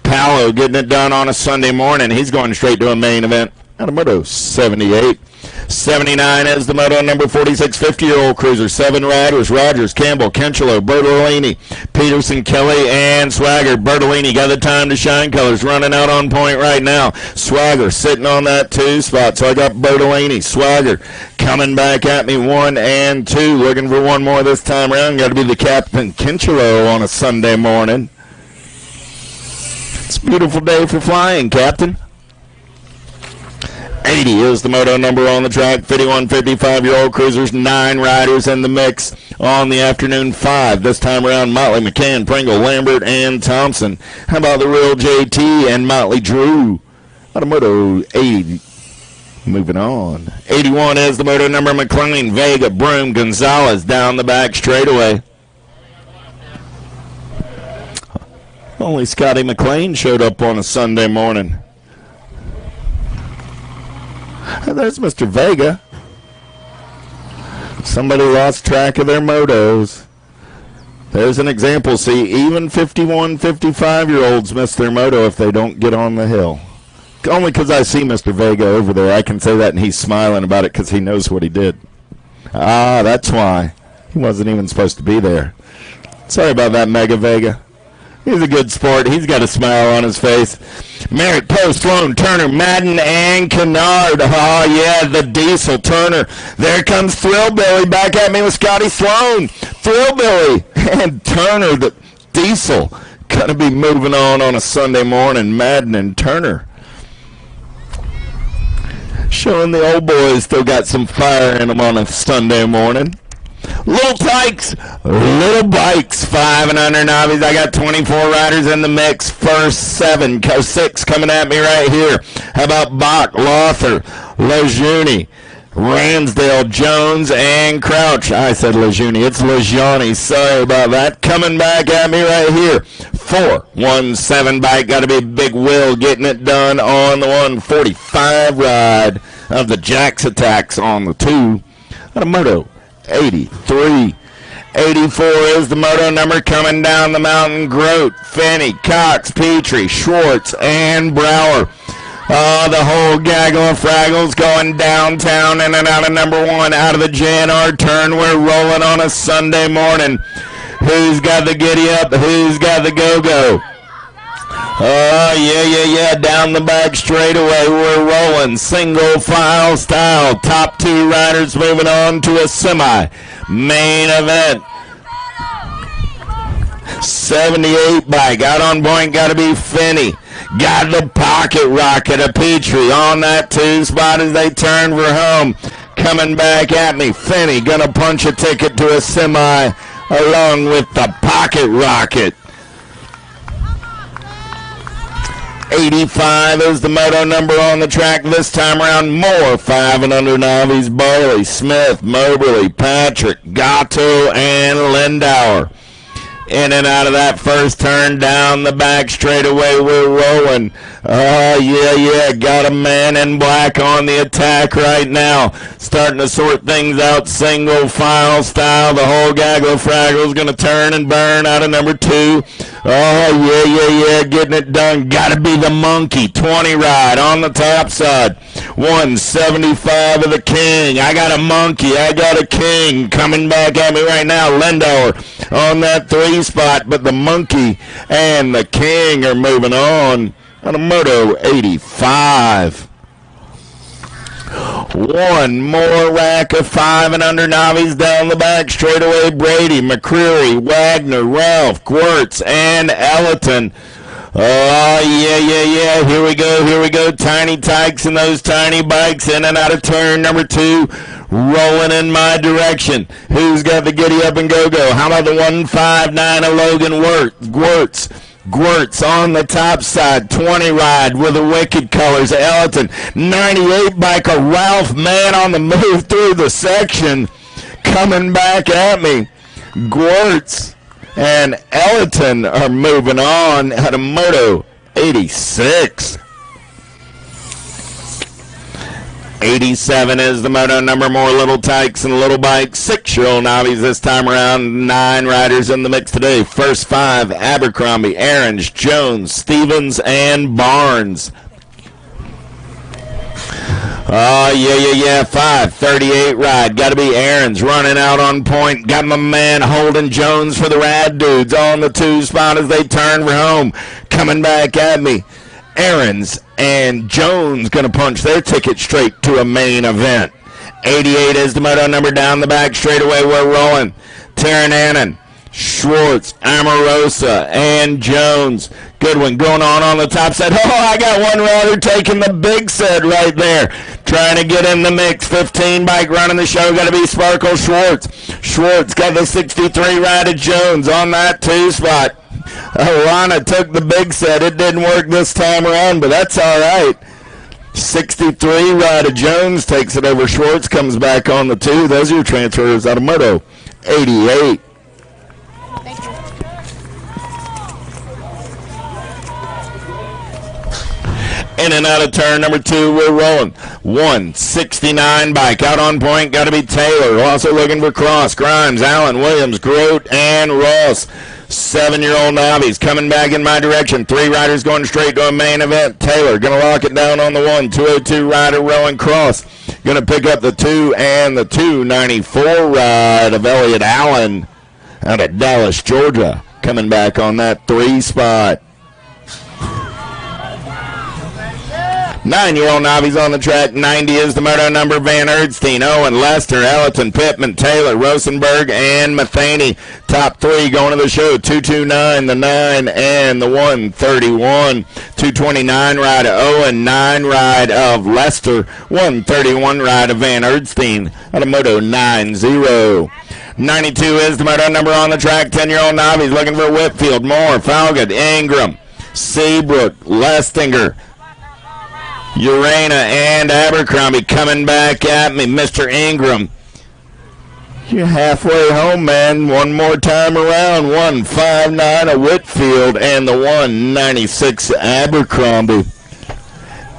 Paolo getting it done on a Sunday morning. He's going straight to a main event. Automoto 78. 79 is the moto number 46 50-year-old cruiser. 7 riders: Rogers, Campbell, Kenchelo, Bertolini, Peterson, Kelly, and Swagger. Bertolini got the time to shine colors, running out on point right now. Swagger sitting on that 2 spot, so I got Bertolini, Swagger coming back at me 1 and 2. Looking for 1 more this time around. Got to be the captain, Kenchelo, on a Sunday morning. It's a beautiful day for flying, Captain. 80 is the moto number on the track. 51 55-year-old cruisers. 9 riders in the mix on the afternoon. 5 this time around: Motley, McCann, Pringle, Lambert, and Thompson. How about the real JT and Motley Drew? Automoto 80. Moving on. 81 is the moto number: McLean, Vega, Broom, Gonzalez down the back straightaway. Only Scotty McLean showed up on a Sunday morning. There's Mr. Vega. Somebody lost track of their motos. There's an example. See, even 51, 55-year-olds miss their moto if they don't get on the hill. Only because I see Mr. Vega over there. I can say that, and he's smiling about it because he knows what he did. Ah, that's why. He wasn't even supposed to be there. Sorry about that, Mega Vega. He's a good sport. He's got a smile on his face. Merritt, Post, Sloan, Turner, Madden, and Kennard. Oh, yeah, the Diesel. Turner. There comes Thrillbilly back at me with Scotty Sloan. Thrillbilly and Turner, the Diesel. Going to be moving on a Sunday morning. Madden and Turner. Showing the old boys still got some fire in them on a Sunday morning. Little bikes, 5 and under novice. I got 24 riders in the mix. First 6 coming at me right here. How about Bach, Lothar, Lejeune, Ransdale, Jones, and Crouch. I said Lejuni. It's Lejani. Sorry about that. Coming back at me right here. 417 bike. Got to be Big Will getting it done on the 145 ride of the Jacks Attacks on the 2. On a moto 83. 84 is the moto number coming down the mountain. Grote, Finney, Cox, Petrie, Schwartz, and Brower. The whole gaggle of fraggles going downtown in and out of number 1 out of the JNR turn. We're rolling on a Sunday morning. Who's got the giddy up? Who's got the go-go? Oh, yeah. Down the back straightaway, we're rolling. Single file style. Top 2 riders moving on to a semi. Main event. 78 bike. Out on point, got to be Finney. Got the pocket rocket of Petrie on that 2 spot as they turn for home. Coming back at me, Finney gonna punch a ticket to a semi along with the pocket rocket. 85 is the moto number on the track this time around. More 5 and under novice. Barley, Smith, Moberly, Patrick, Gatto, and Lindauer. In and out of that first turn, down the back straightaway, we're rolling. Oh, yeah, got a man in black on the attack right now. Starting to sort things out single file style. The whole gaggle of fraggle's going to turn and burn out of number 2. Oh, yeah, getting it done. Got to be the monkey. 20 ride on the top side. 175 of the king. I got a monkey. I got a king. Coming back at me right now. Lindauer on that 3 spot, but the monkey and the king are moving on a moto 85. One more rack of 5 and under novice down the back straightaway. Brady, McCreary, Wagner, Ralph, Gwirtz, and Ellerton. Oh, yeah. Here we go. Tiny Tykes and those tiny bikes in and out of turn number 2. Rolling in my direction. Who's got the giddy up and go-go? How about the 159 of Logan Gwirtz? Gwirtz on the top side. 20 ride with the wicked colors. Ellerton. 98 bike of Ralph, man on the move through the section. Coming back at me. Gwirtz and Ellerton are moving on at a moto 86. 87 is the moto number. More little tykes and little bikes. 6-year-old novies this time around. 9 riders in the mix today. First 5, Abercrombie, Aarons, Jones, Stevens, and Barnes. Oh, yeah. 538 ride. Got to be Aarons running out on point. Got my man Holden Jones for the Rad Dudes on the 2 spot as they turn for home. Coming back at me. Aarons and Jones going to punch their ticket straight to a main event. 88 is the moto number down the back straightaway. We're rolling. Taryn Annan, Schwartz, Amorosa, and Jones. Good one going on the top set. Oh, I got one rider taking the big set right there. Trying to get in the mix. 15 bike running the show. Got to be Sparkle Schwartz. Schwartz got the 63 ride of Jones on that 2 spot. Lana took the big set. It didn't work this time around, but that's all right. 63 ride of Jones takes it over Schwartz. Comes back on the 2. Those are your transfers out of moto 88. In and out of turn number 2, we're rolling. 169 bike out on point. Got to be Taylor. Also looking for Cross, Grimes, Allen, Williams, Grote, and Ross. 7-year-old novice coming back in my direction. 3 riders going straight to a main event. Taylor going to lock it down on the 1. 202 rider Rowan Cross. Going to pick up the 2 and the 294 ride of Elliott Allen out of Dallas, Georgia. Coming back on that 3 spot. 9-year-old novice on the track. 90 is the moto number. Van Erdstein, Owen, Lester, Ellerton, Pittman, Taylor, Rosenberg, and Matheny. Top 3 going to the show. 229, the 9, and the 131. 229 ride of Owen, 9 ride of Lester, 131 ride of Van Erdstein on a moto 90. 92 is the moto number on the track. 10-year-old novice looking for Whitfield, Moore, Falgood, Ingram, Seabrook, Lestinger, Urena and Abercrombie coming back at me. Mr. Ingram, you're halfway home, man. One more time around. 159 of Whitfield and the 196 Abercrombie.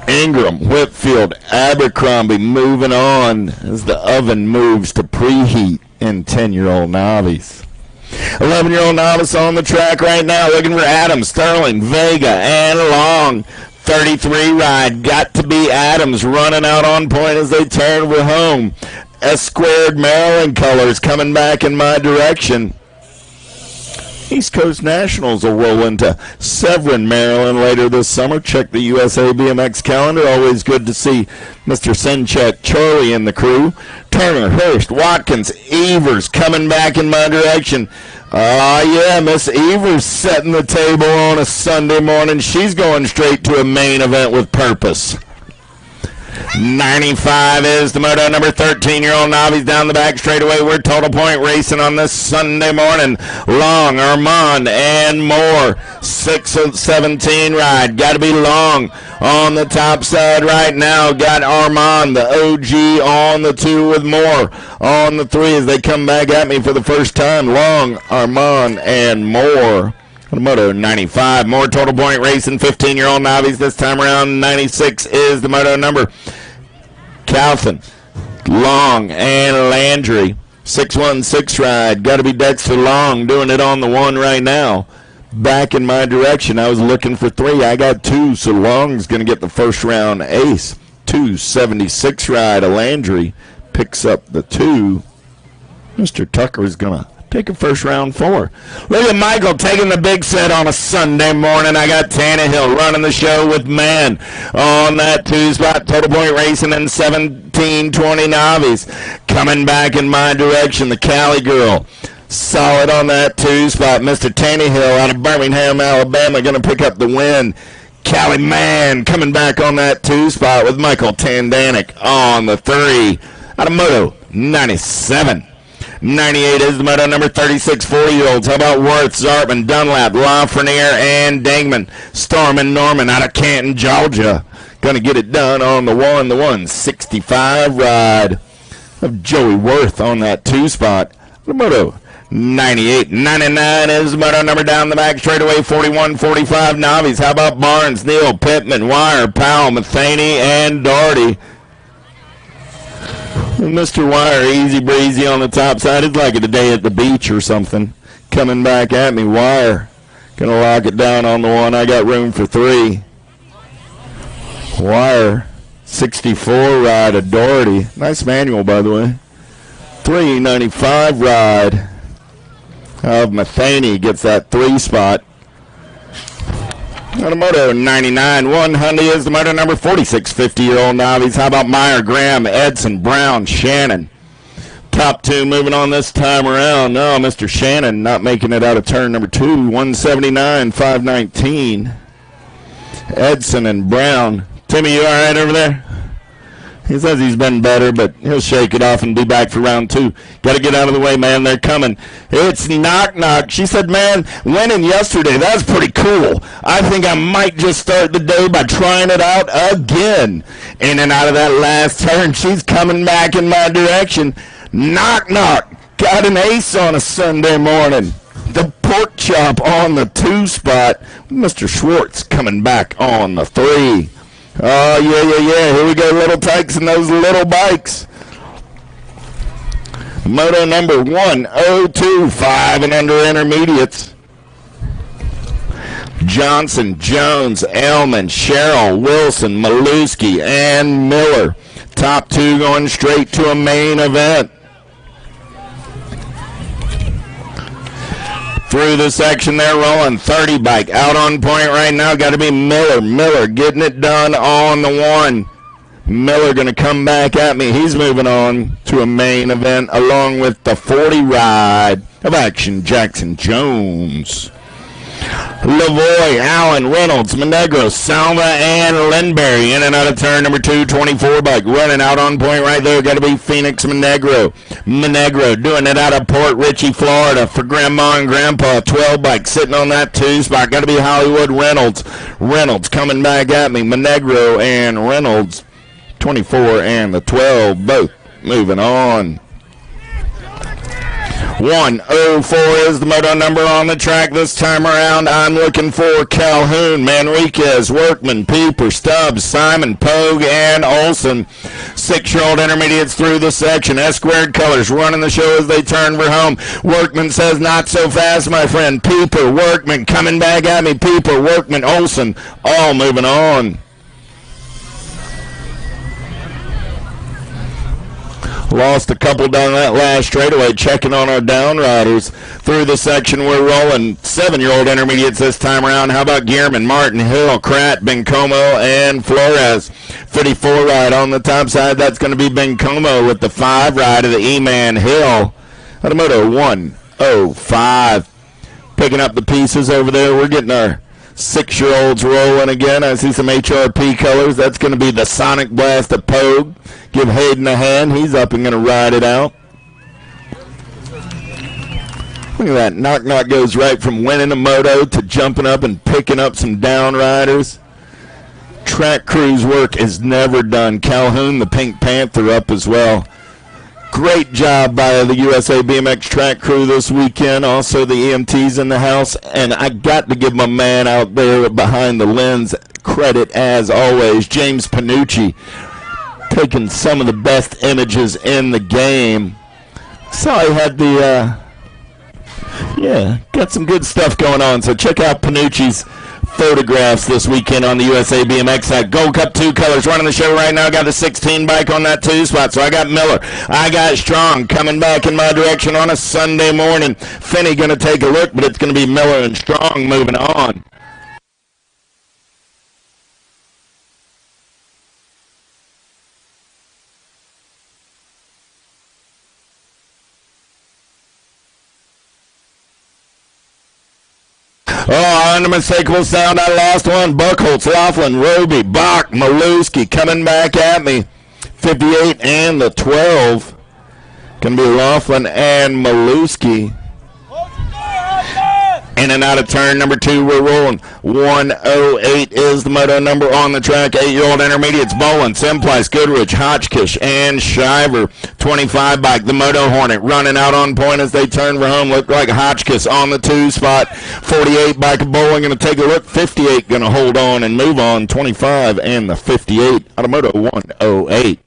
Ingram, Whitfield, Abercrombie moving on as the oven moves to preheat in 10-year-old novice. 11-year-old novice on the track right now, looking for Adams, Sterling, Vega, and Long. 33 ride, got to be Adams, running out on point as they turn for home. S squared Maryland colors coming back in my direction. East Coast Nationals will roll into Severin, Maryland later this summer. Check the USA BMX calendar. Always good to see Mr. Senchek, Charlie in the crew. Turner, Hurst, Watkins, Evers coming back in my direction. Yeah, Miss Evers setting the table on a Sunday morning. She's going straight to a main event with purpose. 95 is the moto number 13-year-old novice down the back straightaway. We're total point racing on this Sunday morning. Long, Armand, and Moore. 6 of 17 ride. Got to be Long on the top side right now. Got Armand, the OG, on the 2 with Moore on the 3 as they come back at me for the first time. Long, Armand, and Moore. Moto 95. More total point racing. 15-year-old novice this time around. 96 is the moto number. Calvin, Long, and Landry. 616 ride. Got to be Dexter Long doing it on the 1 right now. Back in my direction. I was looking for 3. I got 2, so Long's going to get the first round ace. 276 ride. Landry picks up the 2. Mr. Tucker is going to take a first round 4. Look at Michael taking the big set on a Sunday morning. I got Tannehill running the show with Man on that 2 spot. Total point racing in 17-20 novice. Coming back in my direction, the Cali girl. Solid on that 2 spot. Mr. Tannehill out of Birmingham, Alabama, going to pick up the win. Cali Man coming back on that 2 spot with Michael Tandanik on the 3. Out of Moto 97. 98 is the moto number 36 40-year-olds. How about Worth, Zartman, Dunlap, Lafreniere, and Dangman. Storm and Norman out of Canton, Georgia. Going to get it done on the 165 ride of Joey Worth on that 2 spot. The moto 98. 99 is the moto number down the back straightaway. 41-45 novice. How about Barnes, Neal, Pittman, Wire, Powell, Matheny, and Doherty. Mr. Wire, easy breezy on the top side. It's like a day at the beach or something. Coming back at me, Wire. Gonna lock it down on the 1. I got room for 3. Wire, 64 ride of Doherty. Nice manual, by the way. 395 ride of Matheny gets that 3 spot. On a moto 99, 100 is the moto number 46, 50-year-old novice. How about Meyer, Graham, Edson, Brown, Shannon? Top 2 moving on this time around. No, Mr. Shannon not making it out of turn number 2. 179, 519. Edson and Brown. Timmy, you all right over there? He says he's been better, but he'll shake it off and be back for round 2. Got to get out of the way, man. They're coming. It's Knock Knock. She said, man, winning yesterday, that's pretty cool. I think I might just start the day by trying it out again. In and out of that last turn, she's coming back in my direction. Knock Knock. Got an ace on a Sunday morning. The pork chop on the 2 spot. Mr. Schwartz coming back on the 3. Oh, yeah. Here we go, little tykes and those little bikes. Moto number 102, 5 and under intermediates. Johnson, Jones, Elman, Sherrill, Wilson, Maluski, and Miller. Top 2 going straight to a main event. Through the section they're rolling. 30 bike out on point right now. Got to be Miller. Miller getting it done on the 1. Miller going to come back at me. He's moving on to a main event along with the 40 ride of Action Jackson Jones. Lavoy, Allen, Reynolds, Monegro, Salva, and Lindberry. In and out of turn number 2, 24 bike. Running out on point right there. Got to be Phoenix Monegro. Monegro doing it out of Port Richey, Florida for Grandma and Grandpa. 12 bike sitting on that 2 spot. Got to be Hollywood Reynolds. Reynolds coming back at me. Monegro and Reynolds. 24 and the 12 both moving on. 104 is the moto number on the track this time around. I'm looking for Calhoun, Manriquez, Workman, Peeper, Stubbs, Simon, Pogue, and Olson. 6-year-old intermediates through the section. S-squared colors running the show as they turn for home. Workman says, not so fast, my friend. Peeper, Workman coming back at me. Peeper, Workman, Olson, all moving on. Lost a couple down that last straightaway, checking on our down riders. Through the section, we're rolling 7-year-old intermediates this time around. How about Gearman, Martin, Hill, Kratt, Bencomo, and Flores? 54 ride on the top side. That's going to be Bencomo with the 5 ride of the E-Man Hill. Automoto 105. Picking up the pieces over there. We're getting our 6-year-olds rolling again. I see some HRP colors. That's going to be the Sonic Blast of Pogue. Give Hayden a hand. He's up and going to ride it out. Look at that. Knock goes right from winning a moto to jumping up and picking up some down riders. Track crew's work is never done. Calhoun, the Pink Panther, up as well. Great job by the USA BMX track crew this weekend. Also the EMTs in the house. And I got to give my man out there behind the lens credit as always. James Panucci, taking some of the best images in the game. Saw he had the, got some good stuff going on. So check out Panucci's photographs this weekend on the USA BMX side. Gold Cup 2 colors running the show right now. Got the 16 bike on that 2 spot. So I got Miller. I got Strong coming back in my direction on a Sunday morning. Finney going to take a look, but it's going to be Miller and Strong moving on. Oh, unmistakable sound. I lost one. Buckholz, Laughlin, Roby, Bach, Maluski coming back at me. 58 and the 12. Going to be Laughlin and Maluski. In and out of turn number 2, we're rolling. 108 is the moto number on the track. 8-year-old intermediates, Bolin, Simplice, Goodrich, Hotchkiss, and Shiver. 25 bike, the Moto Hornet, running out on point as they turn for home. Look like Hotchkiss on the 2 spot. 48 bike of Bolin going to take a look. 58 going to hold on and move on. 25 and the 58. Automoto 108.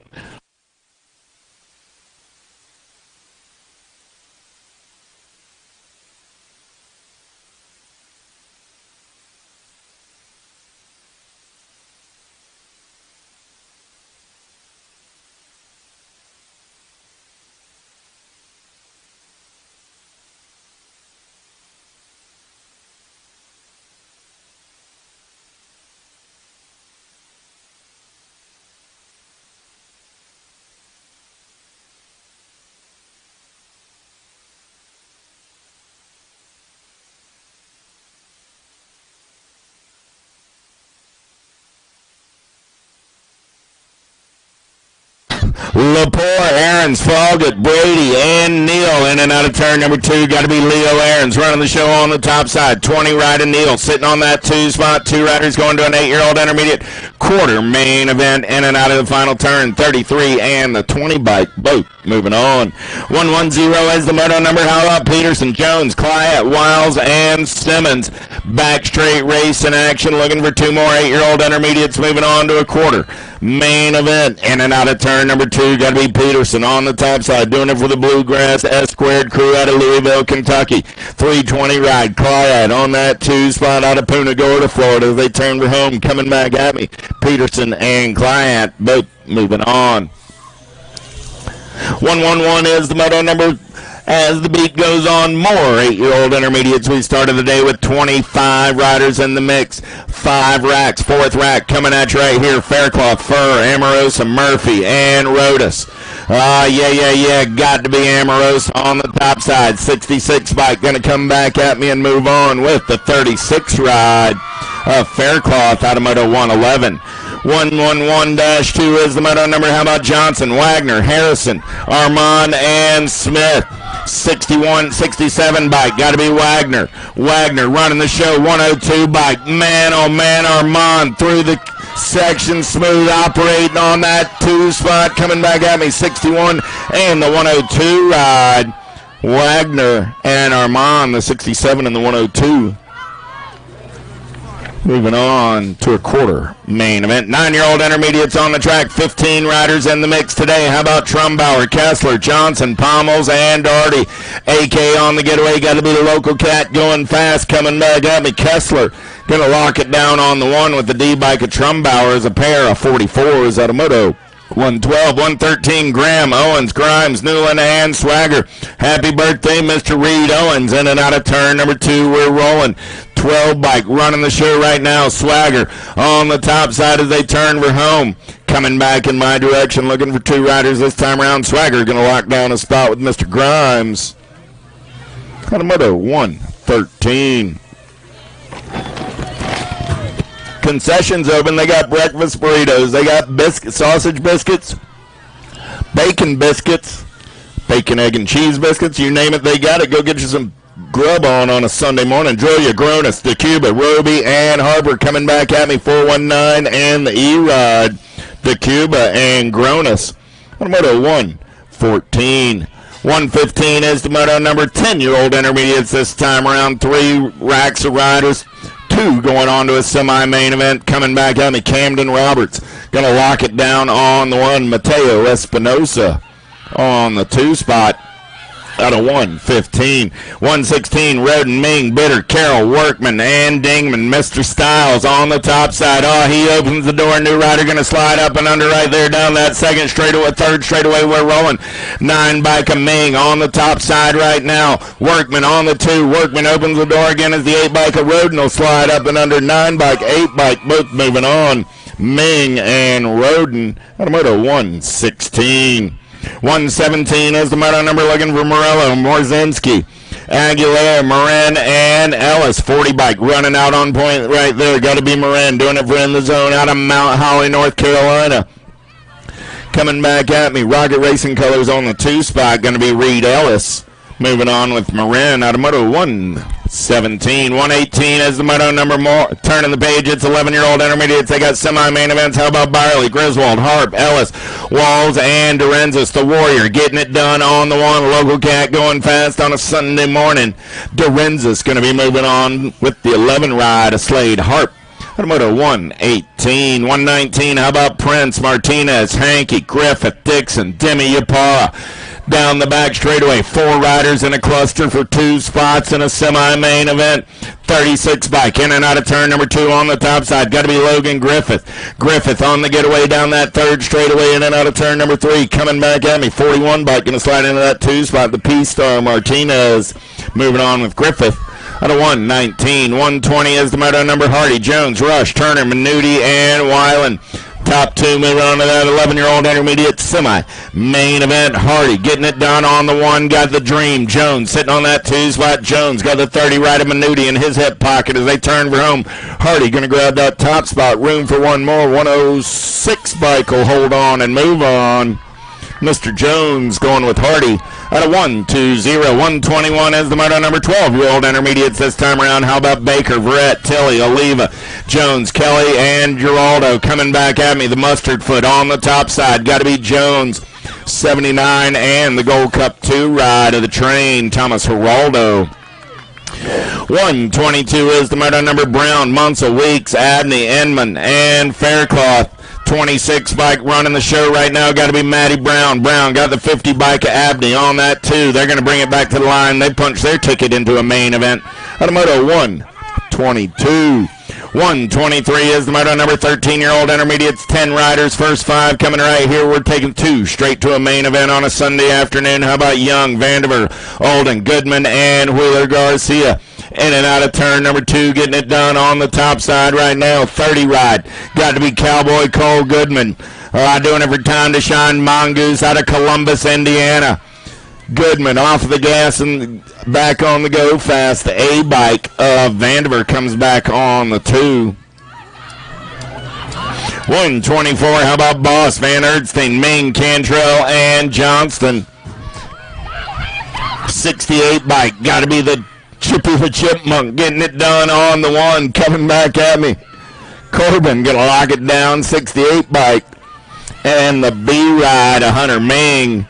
Lepore, Aarons, Foggett, Brady, and Neal. In and out of turn number 2. Got to be Leo Aarons running the show on the top side. 20 riding Neal sitting on that 2 spot. 2 riders going to an 8-year-old intermediate quarter main event. In and out of the final turn. 33 and the 20 bike. Both moving on. 110 is the moto number. How about Peterson, Jones, Clyat, Wiles, and Simmons? Back straight race in action. Looking for 2 more 8-year-old intermediates moving on to a quarter main event. In and out of turn number 2, got to be Peterson on the top side, doing it for the Bluegrass S-squared crew out of Louisville, Kentucky. 320 ride, Clyde on that 2 spot out of Punta Gorda, Florida. They turn for home, coming back at me. Peterson and Clyde both moving on. 111 is the moto number As the beat goes on, more 8-year-old intermediates. We started the day with 25 riders in the mix. 5 racks, 4th rack coming at you right here. Faircloth, Fur, Amorosa, Murphy, and Rodas. Yeah. Got to be Amorosa on the top side. 66 bike going to come back at me and move on with the 36 ride of Faircloth out of Moto 111. 111-2 is the moto number. How about Johnson, Wagner, Harrison, Armand, and Smith? 61, 67 bike. Got to be Wagner. Wagner running the show. 102 bike. Man, oh man, Armand through the section, smooth operating on that 2 spot. Coming back at me. 61 and the 102 ride. Wagner and Armand, the 67 and the 102. Moving on to a quarter main event. 9-year-old intermediates on the track. 15 riders in the mix today. How about Trumbauer, Kessler, Johnson, Pommels, and Doherty? AK on the getaway. Got to be the local cat going fast. Coming back at me. Kessler going to lock it down on the one with the D-bike of Trumbauer as a pair of 44s out of Moto 112, 113, Graham, Owens, Grimes, Newland, and Swagger. Happy birthday, Mr. Reed Owens. In and out of turn number 2, we're rolling. 12 bike running the show right now. Swagger on the top side as they turn for home. Coming back in my direction, looking for 2 riders this time around. Swagger going to lock down a spot with Mr. Grimes. Out of Moto 113. Concessions open. They got breakfast burritos. They got sausage biscuits, bacon biscuits, bacon, egg, and cheese biscuits. You name it, they got it. Go get you some grub on a Sunday morning. Julia, Gronis, DeCuba, Roby, and Harper coming back at me. 419 and the E-Rod. DeCuba and Gronis. On Moto 114. 115 is the moto number. 10-year-old intermediates this time around. 3 racks of riders. 2 going on to a semi-main event. Coming back at me, Camden Roberts. Going to lock it down on the one. Mateo Espinosa on the 2 spot. Out of 115. 116, Roden, Ming, Bitter, Carroll, Workman, and Dingman. Mr. Styles on the top side. Oh, he opens the door. New rider going to slide up and under right there down that second straightaway, third straightaway. We're rolling. 9 bike of Ming on the top side right now. Workman on the 2. Workman opens the door again as the 8 bike of Roden will slide up and under. 9 bike, 8 bike, both moving on. Ming and Roden. Automoto 116. 117 is the moto number, looking for Morello, Morzinski, Aguilera, Moran, and Ellis. 40 bike running out on point right there. Got to be Moran doing it for in the zone out of Mount Holly, North Carolina. Coming back at me, Rocket Racing Colors on the 2 spot. Going to be Reed Ellis. Moving on with Moran out of Moto 117. 118 is the moto number. More turning the page. It's 11-year-old intermediates. They got semi-main events. How about Byerly, Griswold, Harp, Ellis, Walls, and Dorenzis, the Warrior, getting it done on the one. Local cat going fast on a Sunday morning. Dorenzis going to be moving on with the 11 ride of Slade Harp. Moto 118. 119, how about Prince, Martinez, Hankey, Griffith, Dixon, Demi Yapara. Down the back straightaway, 4 riders in a cluster for 2 spots in a semi-main event. 36 bike in and out of turn number 2 on the top side. Got to be Logan Griffith. Griffith on the getaway down that 3rd straightaway in and out of turn number 3. Coming back at me, 41 bike going to slide into that 2 spot. The P-Star Martinez moving on with Griffith. Out of 119, 120 is the moto number. Hardy, Jones, Rush, Turner, Minuti, and Weiland. Top 2 moving on to that 11-year-old intermediate semi. Main event, Hardy getting it done on the 1. Got the Dream. Jones sitting on that 2 spot. Jones got the 30 right of Minuti in his hip pocket as they turn for home. Hardy going to grab that top spot. Room for one more. 106 bike will hold on and move on. Mr. Jones going with Hardy. Out of 120, 121 is the moto number. 12-year-old intermediates this time around. How about Baker, Verrett, Tilly, Oliva, Jones, Kelly, and Giraldo coming back at me. The mustard foot on the top side. Got to be Jones. 79 and the Gold Cup 2 ride of the train. Thomas Giraldo. 122 is the moto number. Brown, Munsell, Weeks, Abney, Enman, and Faircloth. 26 bike running the show right now. Got to be Matty Brown. Brown got the 50 bike of Abney on that too. They're going to bring it back to the line. They punch their ticket into a main event. Automoto 122. 123 is the moto number. 13-year-old intermediates, 10 riders. First 5 coming right here. We're taking 2 straight to a main event on a Sunday afternoon. How about Young, Vandiver, Olden, Goodman, and Wheeler Garcia? In and out of turn number 2, getting it done on the top side right now. 30 ride. Got to be Cowboy Cole Goodman. Doing it for Time to Shine Mongoose out of Columbus, Indiana. Goodman off the gas and back on the go fast. The A bike of Vandiver comes back on the 2. 124, how about Boss, Van Erdstein, Ming, Cantrell, and Johnston. 68 bike, got to be the Chippy the Chipmunk, getting it done on the 1, coming back at me. Corbin going to lock it down, 68 bike. And the B ride, Hunter Ming.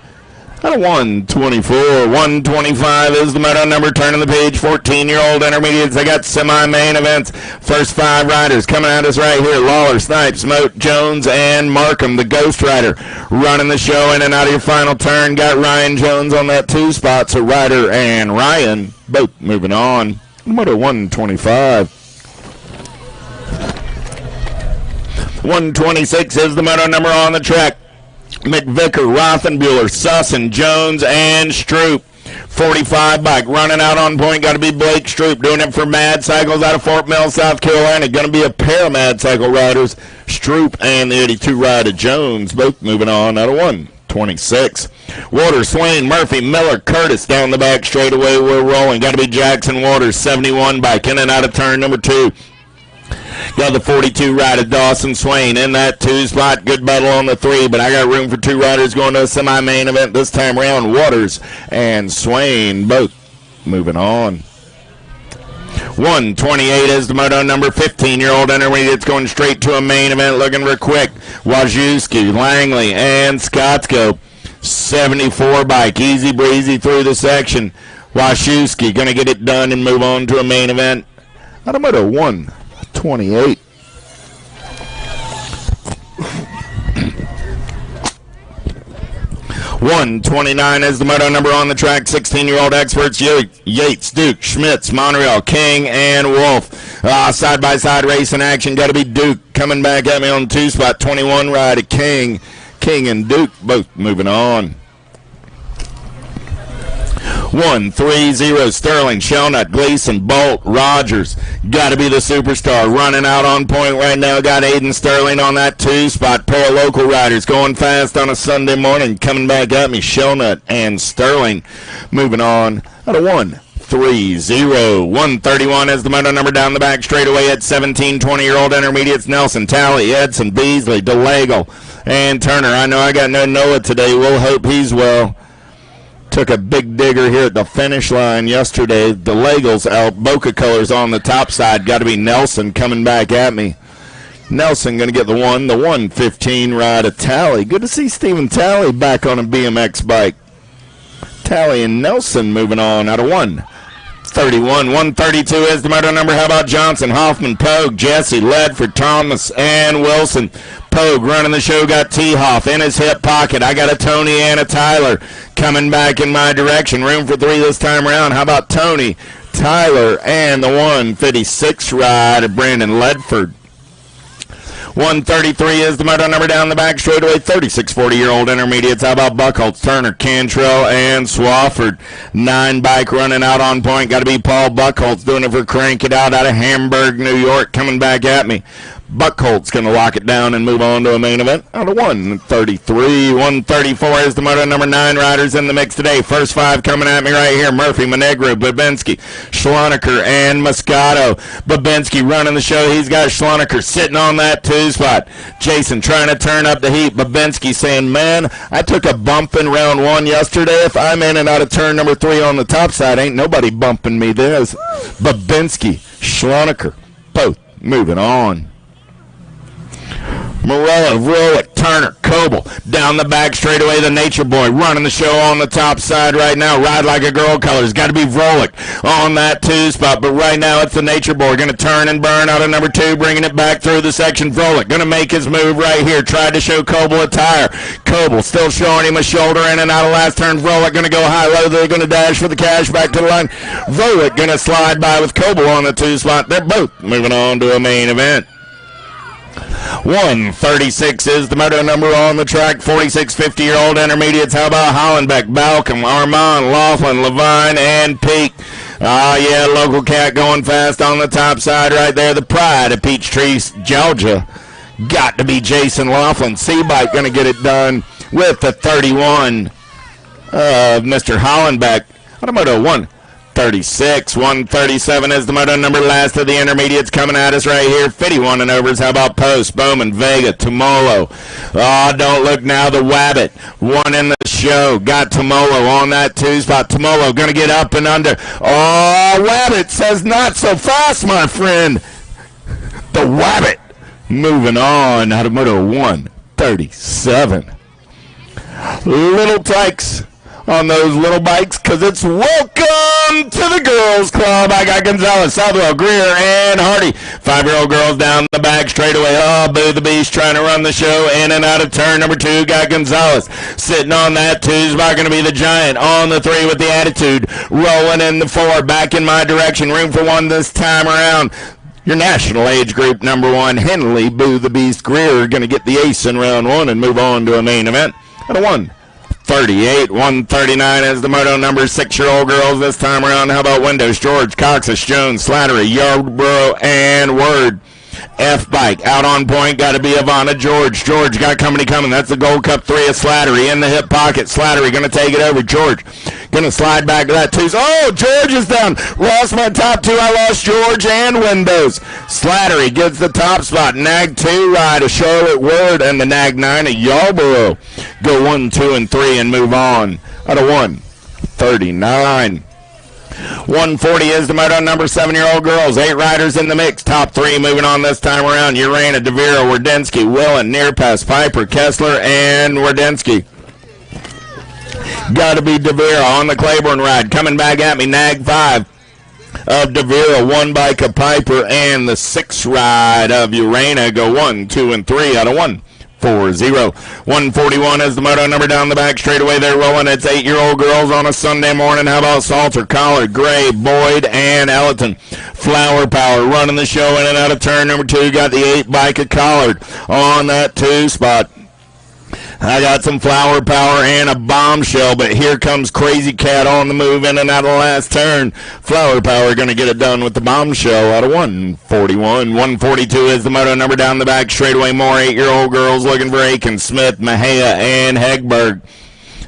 Out of 124, 125 is the moto number. Turning the page, 14-year-old intermediates. They got semi-main events. First 5 riders coming at us right here. Lawler, Snipes, Moat, Jones, and Markham, the Ghost Rider. Running the show in and out of your final turn. Got Ryan Jones on that 2 spot. So Ryder and Ryan both moving on. Moto 125. 126 is the moto number on the track. McVicker, Rothenbuehler, Sussin, Jones, and Stroop. 45 bike running out on point. Got to be Blake Stroop doing it for Mad Cycles out of Fort Mill, South Carolina. Going to be a pair of Mad Cycle riders, Stroop and the 82 rider Jones, both moving on out of 126. Waters, Swain, Murphy, Miller, Curtis down the back straightaway. We're rolling. Got to be Jackson Waters, 71 bike in and out of turn number 2. Got the 42 rider Dawson Swain in that 2 spot. Good battle on the 3, but I got room for 2 riders going to a semi-main event this time around. Waters and Swain both moving on. 128 is the moto number. 15-year-old intermediates going straight to a main event, looking for quick. Wajewski, Langley, and Scottsko. 74 bike, easy breezy through the section. Wajewski going to get it done and move on to a main event. Out of moto 128. 129 is the moto number on the track. 16-year-old experts, Yates, Duke, Schmitz, Monreal, King, and Wolf. Side-by-side racing action. Got to be Duke coming back at me on 2 spot. 21 ride at King. King and Duke both moving on. 130 Sterling, Shelnut, Gleason, Bolt, Rogers. Got to be the superstar. Running out on point right now. Got Aiden Sterling on that 2 spot. Pair of local riders going fast on a Sunday morning. Coming back at me, Shelnut and Sterling. Moving on out of 130. 131 is the moto number down the back straightaway at 17. 20-year-old intermediates. Nelson, Talley, Edson, Beasley, DeLagle, and Turner. I know I got no Noah today. We'll hope he's well. Took a big digger here at the finish line yesterday. The Legals out, Boca colors on the top side. Got to be Nelson coming back at me. Nelson going to get the 115 ride of Talley. Good to see Stephen Talley back on a BMX bike. Talley and Nelson moving on out of 131. 132 is the moto number. How about Johnson, Hoffman, Pogue, Jesse, Ledford, Thomas, and Wilson. Pogue running the show, got T-Hoff in his hip pocket. I got a Tony and a Tyler coming back in my direction. Room for 3 this time around. How about Tony, Tyler, and the 156 ride of Brandon Ledford. 133 is the moto number down the back straightaway. 36 40-year-old intermediates. How about Buckholz, Turner, Cantrell, and Swafford. 9 bike running out on point. Got to be Paul Buckholz doing it for Crank It Out of Hamburg, New York. Coming back at me. Buckholz going to lock it down and move on to a main event out of 133. 134 is the moto number. 9 riders in the mix today. First 5 coming at me right here. Murphy, Monegro, Babinski, Schloneker, and Moscato. Babinski running the show. He's got Schloneker sitting on that 2 spot. Jason trying to turn up the heat. Babinski saying, man, I took a bump in round 1 yesterday. If I'm in and out of turn number 3 on the top side, ain't nobody bumping me. There's Babinski, Schloneker, both moving on. Morello, Rolick, Turner, Coble, down the back straightaway, the Nature Boy, running the show on the top side right now. Ride Like a Girl colors, got to be Rolick on that 2 spot, but right now it's the Nature Boy, going to turn and burn out of number 2, bringing it back through the section. Rolick going to make his move right here, tried to show Coble a tire. Coble still showing him a shoulder in and out of last turn. Rolick going to go high-low, they're going to dash for the cash back to the line. Rolick going to slide by with Coble on the 2 spot. They're both moving on to a main event. 136 is the moto number on the track. 46 50-year-old intermediates. How about Hollenbeck, Balcom, Armand, Laughlin, Levine, and Peak? Yeah, local cat going fast on the top side right there. The pride of Peachtree, Georgia. Got to be Jason Laughlin. C-Bike going to get it done with the 31 of Mr. Hollenbeck. Moto 136, 137 is the moto number. Last of the intermediates coming at us right here. 51 and overs. How about Post, Bowman, Vega, Tomolo? Oh, don't look now. The Wabbit, one in the show. Got Tomolo on that 2 spot. Tomolo going to get up and under. Oh, Wabbit says not so fast, my friend. The Wabbit moving on out of moto 137. Little Tykes on those little bikes, because it's welcome to the girls club. I got Gonzalez, Southwell, Greer, and Hardy. 5-year-old girls down the back straightaway. Oh, Boo the Beast trying to run the show in and out of turn number 2. Got Gonzalez sitting on that 2 spot. Going to be the Giant on the 3 with the attitude. Rolling in the 4. Back in my direction. Room for 1 this time around. Your national age group number 1, Henley, Boo the Beast, Greer, going to get the ace in round 1 and move on to a main event at a 138, 139 is the moto number. 6-year-old girls this time around. How about Windows, George, Coxus, Jones, Slattery, Yarborough, and Word. F-Bike out on point. Got to be Ivana George. George got company coming. That's the Gold Cup 3 of Slattery in the hip pocket. Slattery going to take it over. George going to slide back to that 2. Oh, George is down. Lost my top 2. I lost George and Windows. Slattery gets the top spot. Nag 2 ride of Charlotte Word and the Nag 9 of Yarborough. Go 1, 2, and 3 and move on out of 139. 140 is the moto number. 7-year-old girls. 8 riders in the mix. Top 3 moving on this time around. Urana, DeVera, Wardensky, Willen, Nearpass, Piper, Kessler, and Wardensky. Got to be DeVera on the Claiborne ride. Coming back at me. Nag 5 of DeVera. 1 bike of Piper, and the 6 ride of Urana. Go 1, 2, and 3 out of 140. 141 is the moto number down the back straightaway. They're rolling. It's 8-year-old girls on a Sunday morning. How about Salter, Collard, Gray, Boyd, and Ellerton? Flower Power running the show in and out of turn number 2. Got the 8 bike of Collard on that 2 spot. I got some Flower Power and a Bombshell, but here comes Crazy Cat on the move in and out of the last turn. Flower Power going to get it done with the Bombshell out of 141. 142 is the moto number down the back straightaway. More 8-year-old girls looking for Aiken, Smith, Mejia, and Hegberg.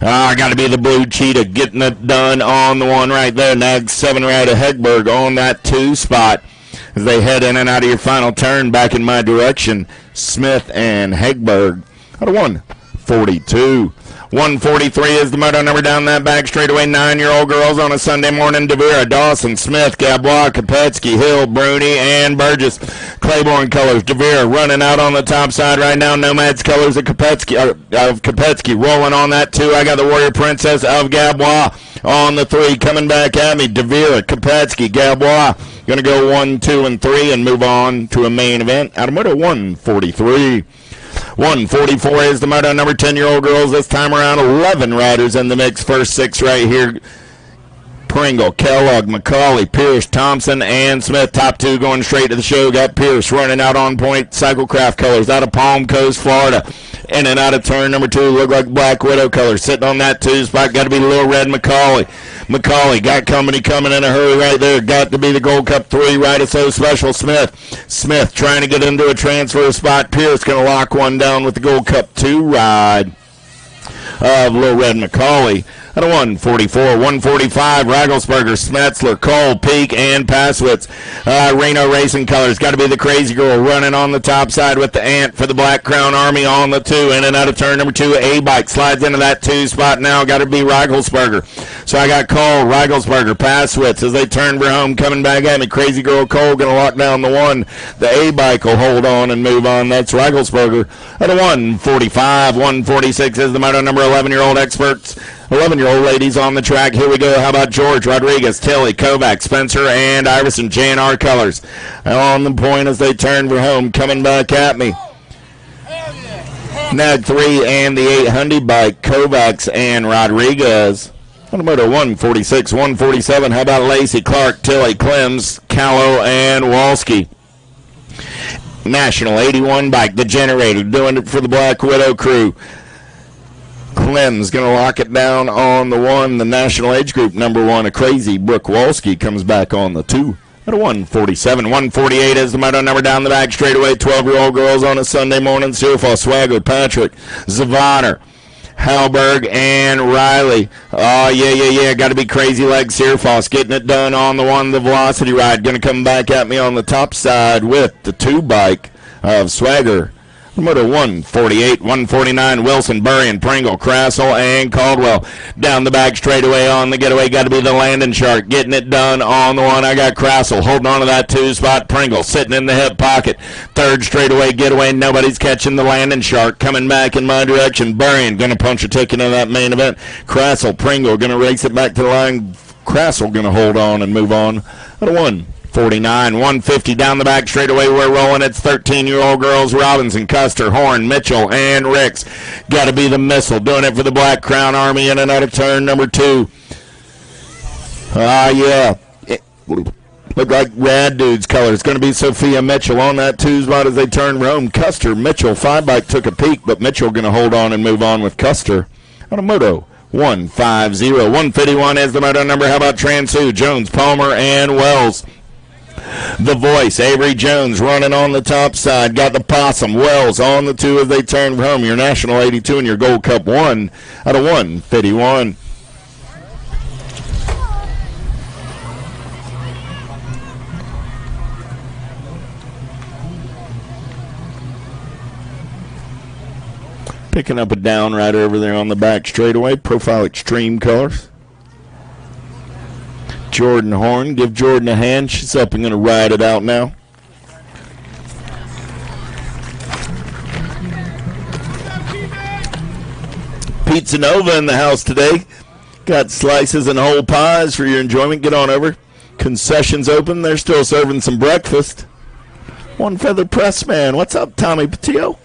Got to be the Blue Cheetah getting it done on the 1 right there. Nag 7 right of Hegberg on that 2 spot. As they head in and out of your final turn back in my direction, Smith and Hegberg out of 142. 143 is the moto number down that back straightaway. 9-year-old girls on a Sunday morning. DeVera, Dawson, Smith, Gabois, Kopetsky, Hill, Bruni, and Burgess. Claiborne colors. DeVera running out on the top side right now. Nomads colors of Kopetsky rolling on that 2. I got the Warrior Princess of Gabois on the 3. Coming back at me. DeVera, Kopetsky, Gabois. Going to go 1, 2, and 3 and move on to a main event out of moto 143. 144 is the moto number. 10-year-old girls this time around. 11 riders in the mix. First 6 right here. Pringle, Kellogg, McCauley, Pierce, Thompson, and Smith. Top 2 going straight to the show. Got Pierce running out on point. Cyclecraft colors out of Palm Coast, Florida. In and out of turn number 2. Look like Black Widow colors. Sitting on that 2 spot. Got to be Little Red McCauley. McCauley got company coming in a hurry right there. Got to be the Gold Cup 3 rider so special. Smith trying to get into a transfer spot. Pierce going to lock one down with the Gold Cup 2 ride. of Little Red McCauley. At a 144, 145, Ragelsberger, Smetzler, Cole, Peak, and Passwitz. Reno Racing Colors. Got to be the Crazy Girl running on the top side with the Ant for the Black Crown Army on the 2. In and out of turn number 2. A-Bike slides into that 2 spot now. Got to be Ragelsberger. So I got Cole, Ragelsberger, Passwitz as they turn for home. Coming back at me. Crazy Girl Cole going to lock down the 1. The A-Bike will hold on and move on. That's Ragelsberger. At a 145, 146 is the moto number 11-year-old experts. 11-year-old ladies on the track. Here we go. How about George, Rodriguez, Tilly, Kovac, Spencer, and Iverson, J&R Colors. On the point as they turn for home. Coming back at me. Nag 3 and the 800 bike, Kovacs and Rodriguez. On the moto 146, 147. How about Lacey, Clark, Tilly, Clems, Callow, and Walski. National 81 bike, the Generator, doing it for the Black Widow crew. Clem's going to lock it down on the 1. The National Age Group number 1, a Crazy Brooke Walski, comes back on the 2. At a 147, 148 is the moto number down the back straightaway. 12-year-old girls on a Sunday morning. Silvano, Swagger, Patrick, Zavaner, Halberg, and Riley. Oh, yeah. Got to be Crazy Leg Searfoss getting it done on the 1. The Velocity Ride going to come back at me on the top side with the 2 bike of Swagger. Moto 148, 149, Wilson, Burrion, Pringle, Crassel, and Caldwell. Down the back straightaway on the getaway. Got to be the Landon Shark. Getting it done on the 1. I got Crassel holding on to that 2 spot. Pringle sitting in the hip pocket. Third straightaway getaway. Nobody's catching the Landon Shark. Coming back in my direction. Burrion going to punch a ticket in that main event. Crassel, Pringle going to race it back to the line. Crassel going to hold on and move on. At a 149, 150 down the back straightaway. We're rolling. It's 13-year-old girls. Robinson, Custer, Horn, Mitchell, and Ricks. Got to be the Missile doing it for the Black Crown Army in and out of turn number 2. Yeah. Look like Rad Dude's color. It's going to be Sophia Mitchell on that 2 spot as they turn home. Custer, Mitchell, 5 bike took a peek, but Mitchell going to hold on and move on with Custer. On a moto 150, 151 is the moto number. How about Transu, Jones, Palmer, and Wells? The Voice, Avery Jones running on the top side. Got the Possum, Wells on the 2 as they turn home. Your National 82 and your Gold Cup 1 out of 151. Picking up a down right over there on the back straightaway. Profile Extreme Colors. Jordan Horn. Give Jordan a hand. She's up and going to ride it out now. Pizza Nova in the house today. Got slices and whole pies for your enjoyment. Get on over. Concessions open. They're still serving some breakfast. One Feather Press Man. What's up, Tommy Patillo?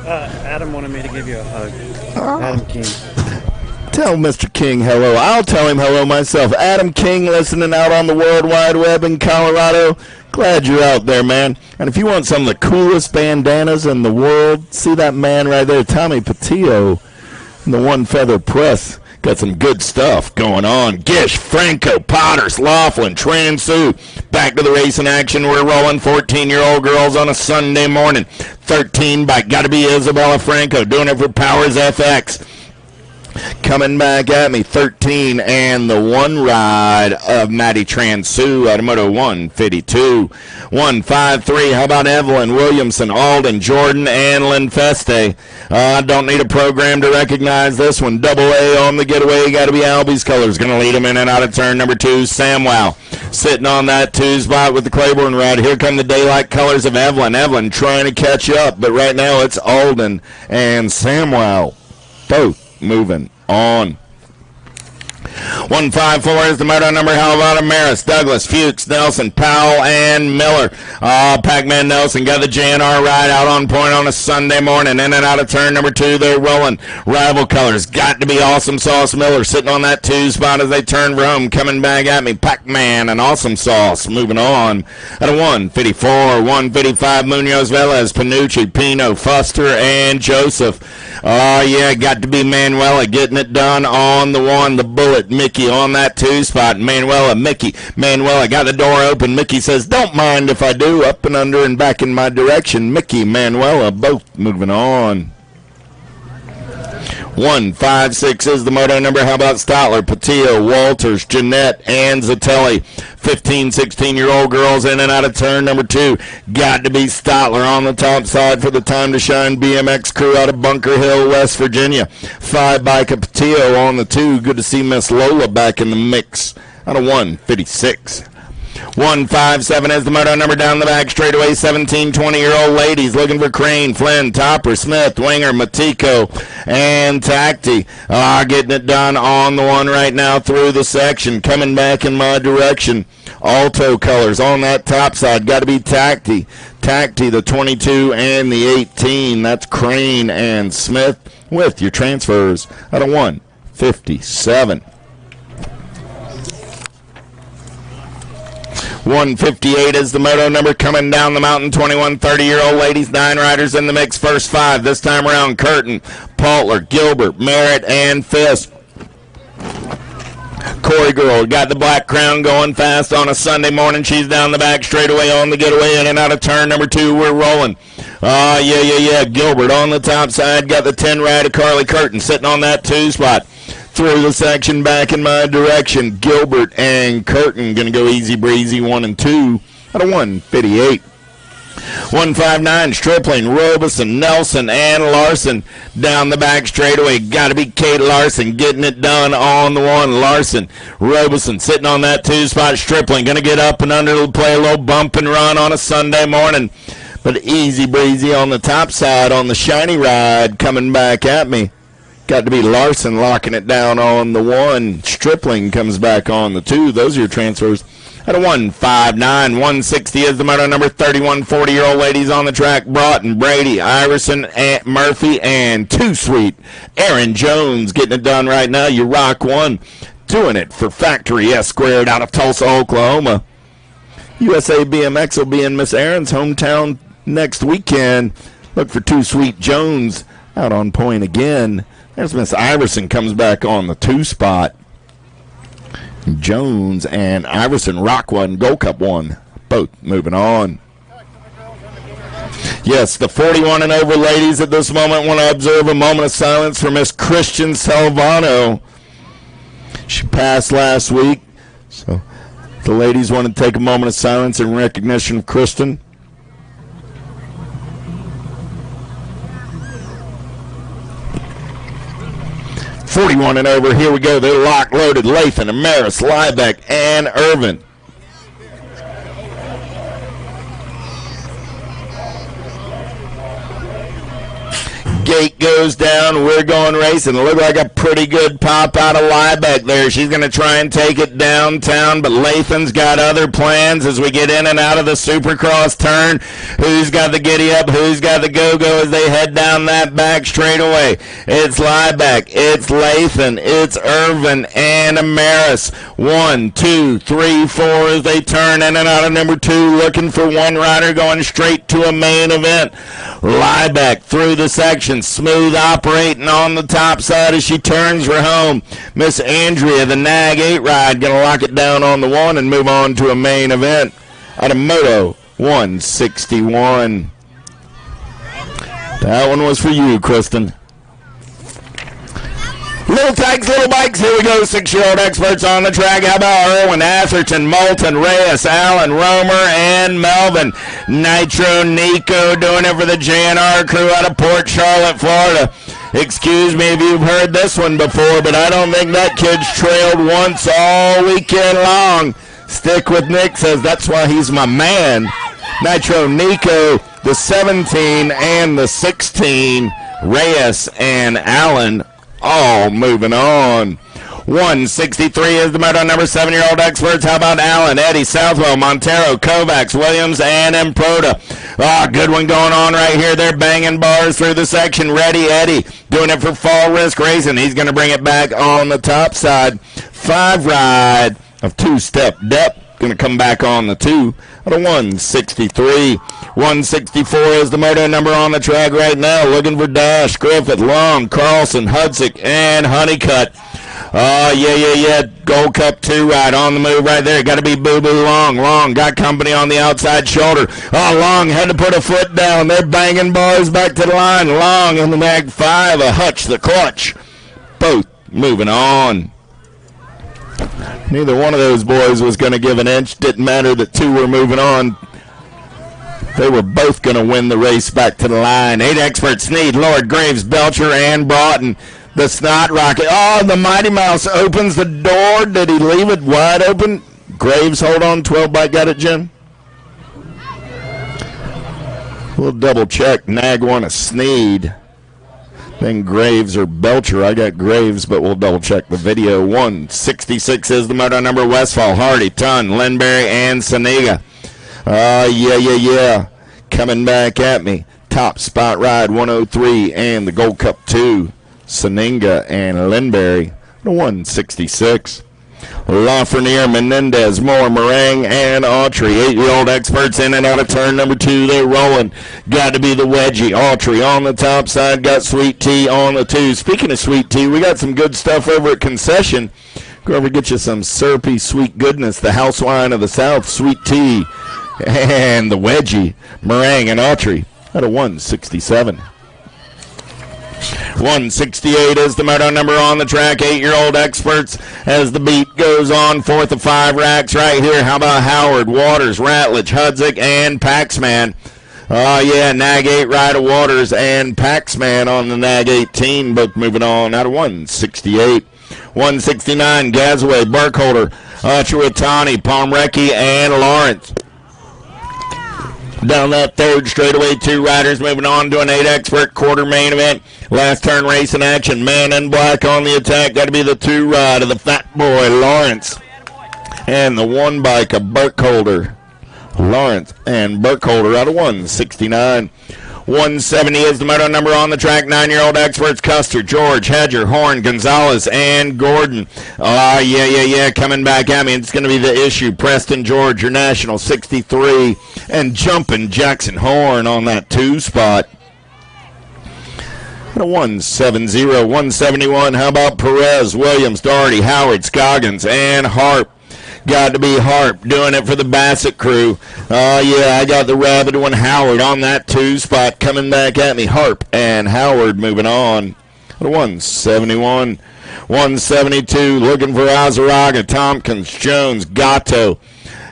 Adam wanted me to give you a hug. Adam King. Tell Mr. King hello. I'll tell him hello myself. Adam King listening out on the World Wide Web in Colorado. Glad you're out there, man. And if you want some of the coolest bandanas in the world, see that man right there, Tommy Patillo, in the One Feather Press. Got some good stuff going on. Gish, Franco, Potters, Laughlin, Transu. Back to the racing action. We're rolling 14-year-old girls on a Sunday morning. 13 by got to be Isabella Franco doing it for Powers FX. Coming back at me, 13, and the 1 ride of Maddie Transu out of Moto 152. 153, how about Evelyn, Williamson, Alden, Jordan, and Lynn Feste? I don't need a program to recognize this one. Double A on the getaway, got to be Albie's Colors. Going to lead him in and out of turn number 2, Samwow. Sitting on that 2 spot with the Claiborne ride. Here come the Daylight Colors of Evelyn. Evelyn trying to catch up, but right now it's Alden and Samwow. Both moving on. 154 is the moto number. How about Amaris, Douglas, Fuchs, Nelson, Powell, and Miller? Pac-Man Nelson got the JNR ride out on point on a Sunday morning. In and out of turn number 2, they're rolling. Rival Colors got to be Awesome Sauce Miller sitting on that 2 spot as they turn for home. Coming back at me, Pac-Man and Awesome Sauce moving on at a 154, 155, Munoz, Velez, Panucci, Pino, Fuster, and Joseph. Oh, yeah, got to be Manuela getting it done on the 1, the Bullet, Mickey on that 2 spot. Manuela, Mickey. Manuela got the door open. Mickey says, don't mind if I do. Up and under and back in my direction. Mickey, Manuela, both moving on. 156 is the moto number. How about Stotler, Patillo, Walters, Jeanette, and Zatelli? 15, 16-year-old girls in and out of turn number 2. Got to be Stotler on the top side for the Time to Shine BMX crew out of Bunker Hill, West Virginia. 5 bike of Patillo on the 2. Good to see Miss Lola back in the mix out of 156. 157 is the moto number down the back straightaway. 17, 20-year-old ladies looking for Crane, Flynn, Topper, Smith, Winger, Matiko, and Tacti. Getting it done on the 1 right now through the section. Coming back in my direction. Alto colors on that top side. Got to be Tacti. Tacti, the 22 and the 18. That's Crane and Smith with your transfers out of 157. 158 is the moto number coming down the mountain. 21, 30-year-old ladies, 9 riders in the mix. First 5 this time around. Curtin, Paltler, Gilbert, Merritt, and Fisk. Corey Girl got the black crown going fast on a Sunday morning. She's down the back straightaway on the getaway in and out of turn number 2. We're rolling. Yeah. Gilbert on the top side. Got the 10 rider Carly Curtin sitting on that 2 spot. Through the section back in my direction. Gilbert and Curtin going to go easy breezy 1 and 2 out of 158. 159, Stripling, Robeson, Nelson, and Larson down the back straightaway. Got to be Kate Larson getting it done on the 1. Larson, Robeson sitting on that 2 spot. Stripling going to get up and under, play a little bump and run on a Sunday morning. But easy breezy on the top side on the shiny ride coming back at me. Got to be Larson locking it down on the 1. Stripling comes back on the 2. Those are your transfers. At a 159, 160 is the moto number. 31, 40-year-old ladies on the track. Broughton, Brady, Iverson, Murphy, and Too Sweet. Aaron Jones getting it done right now. You rock 1. Doing it for Factory S Squared out of Tulsa, Oklahoma. USA BMX will be in Miss Aaron's hometown next weekend. Look for Too Sweet Jones out on point again. There's Miss Iverson comes back on the 2 spot. Jones and Iverson rock 1, Gold Cup 1. Both moving on. Yes, the 41 and over ladies at this moment want to observe a moment of silence for Miss Kristin Silvano. She passed last week, so the ladies want to take a moment of silence in recognition of Kristin. .41 and over. Here we go. They're locked, loaded. Lathan, Amaris, Liebeck, and Irvin. Gate goes down. We're going racing. It looked like a pretty good pop out of Liebeck there. She's going to try and take it downtown, but Lathan's got other plans as we get in and out of the Supercross turn. Who's got the giddy up? Who's got the go-go as they head down that back straightaway? It's Liebeck. It's Lathan. It's Irvin and Amaris. 1, 2, 3, 4 as they turn in and out of number 2, looking for one rider going straight to a main event. Liebeck through the section. Smooth operating on the top side as she turns for home. Miss Andrea, the Nag 8 ride, going to lock it down on the 1 and move on to a main event out of Moto 161. That one was for you, Kristin. Little tags, little bikes, here we go. 6-year-old experts on the track. How about Erwin, Atherton, Moulton, Reyes, Allen, Romer, and Melvin. Nitro Nico doing it for the JNR crew out of Port Charlotte, Florida. Excuse me if you've heard this one before, but I don't think that kid's trailed once all weekend long. Stick with Nick says that's why he's my man. Nitro Nico, the 17 and the 16. Reyes and Allen all moving on. 163 is the moto number. 7-year-old experts. How about Allen, Eddie, Southwell, Montero, Kovacs, Williams, and Improda. Good one going on right here. They're banging bars through the section. Ready, Eddie, doing it for Fall Risk Racing. He's going to bring it back on the top side. 5 ride of 2-step depth. Going to come back on the 2 at a 163. 164 is the moto number on the track right now. Looking for Dash, Griffith, Long, Carlson, Hudzik, and Honeycutt. Yeah. Gold Cup 2 ride on the move right there. Got to be Boo Boo Long. Long got company on the outside shoulder. Long had to put a foot down. They're banging bars back to the line. Long in the Mag 5, a Hutch the clutch. both moving on. Neither one of those boys was going to give an inch. Didn't matter that two were moving on. They were both going to win the race back to the line. 8 experts: Sneed, Lord, Graves, Belcher, and Broughton. The Snot Rocket. Oh, the Mighty Mouse opens the door. Did he leave it wide open? Graves, hold on. 12 bike, got it, Jim? We'll double check. Nag one a Sneed. Then Graves or Belcher. I got Graves, but we'll double check the video. 166 is the moto number. Westfall, Hardy, Tunn, Lindberry, and Saniga. Yeah. Coming back at me. Top spot ride 103 and the Gold Cup 2. Saninga and Lindberry. 166. Lafreniere, Menendez, Moore, Meringue, and Autry. 8-year-old experts in and out of turn number 2. They're rolling. Got to be the wedgie. Autry on the top side. Got Sweet Tea on the 2. Speaking of Sweet Tea, we got some good stuff over at Concession. Go over and get you some syrupy sweet goodness. The house wine of the South, Sweet Tea, and the wedgie, Meringue, and Autry. At a 167. 168 is the moto number on the track. 8-year-old experts as the beat goes on. 4th of 5 racks right here. How about Howard, Waters, Ratledge, Hudzik, and Paxman? Oh, yeah, Nag 8 Ryder Waters and Paxman on the Nag 18. Both moving on out of 168. 169, Gazaway, Burkholder, Chiwatani, Palmrecki, and Lawrence. Down that third straightaway, 2 riders moving on to an 8 expert quarter main event. Last turn racing action. Man in black on the attack. Got to be the 2 ride of the fat boy Lawrence. And the 1 bike of Burkholder. Lawrence and Burkholder out of 169. 170 is the moto number on the track. 9-year-old experts: Custer, George, Hedger, Horn, Gonzalez, and Gordon. Yeah. Coming back at me. It's going to be the issue. Preston, George, your national 63. And jumping Jackson Horn on that 2 spot. At a 170. 171. How about Perez, Williams, Doherty, Howard, Scoggins, and Harp? Got to be Harp doing it for the Bassett crew. Yeah, I got the rabid one, Howard, on that 2 spot. Coming back at me, Harp and Howard moving on. 171. 172, looking for Azaraga, Tompkins, Jones, Gatto,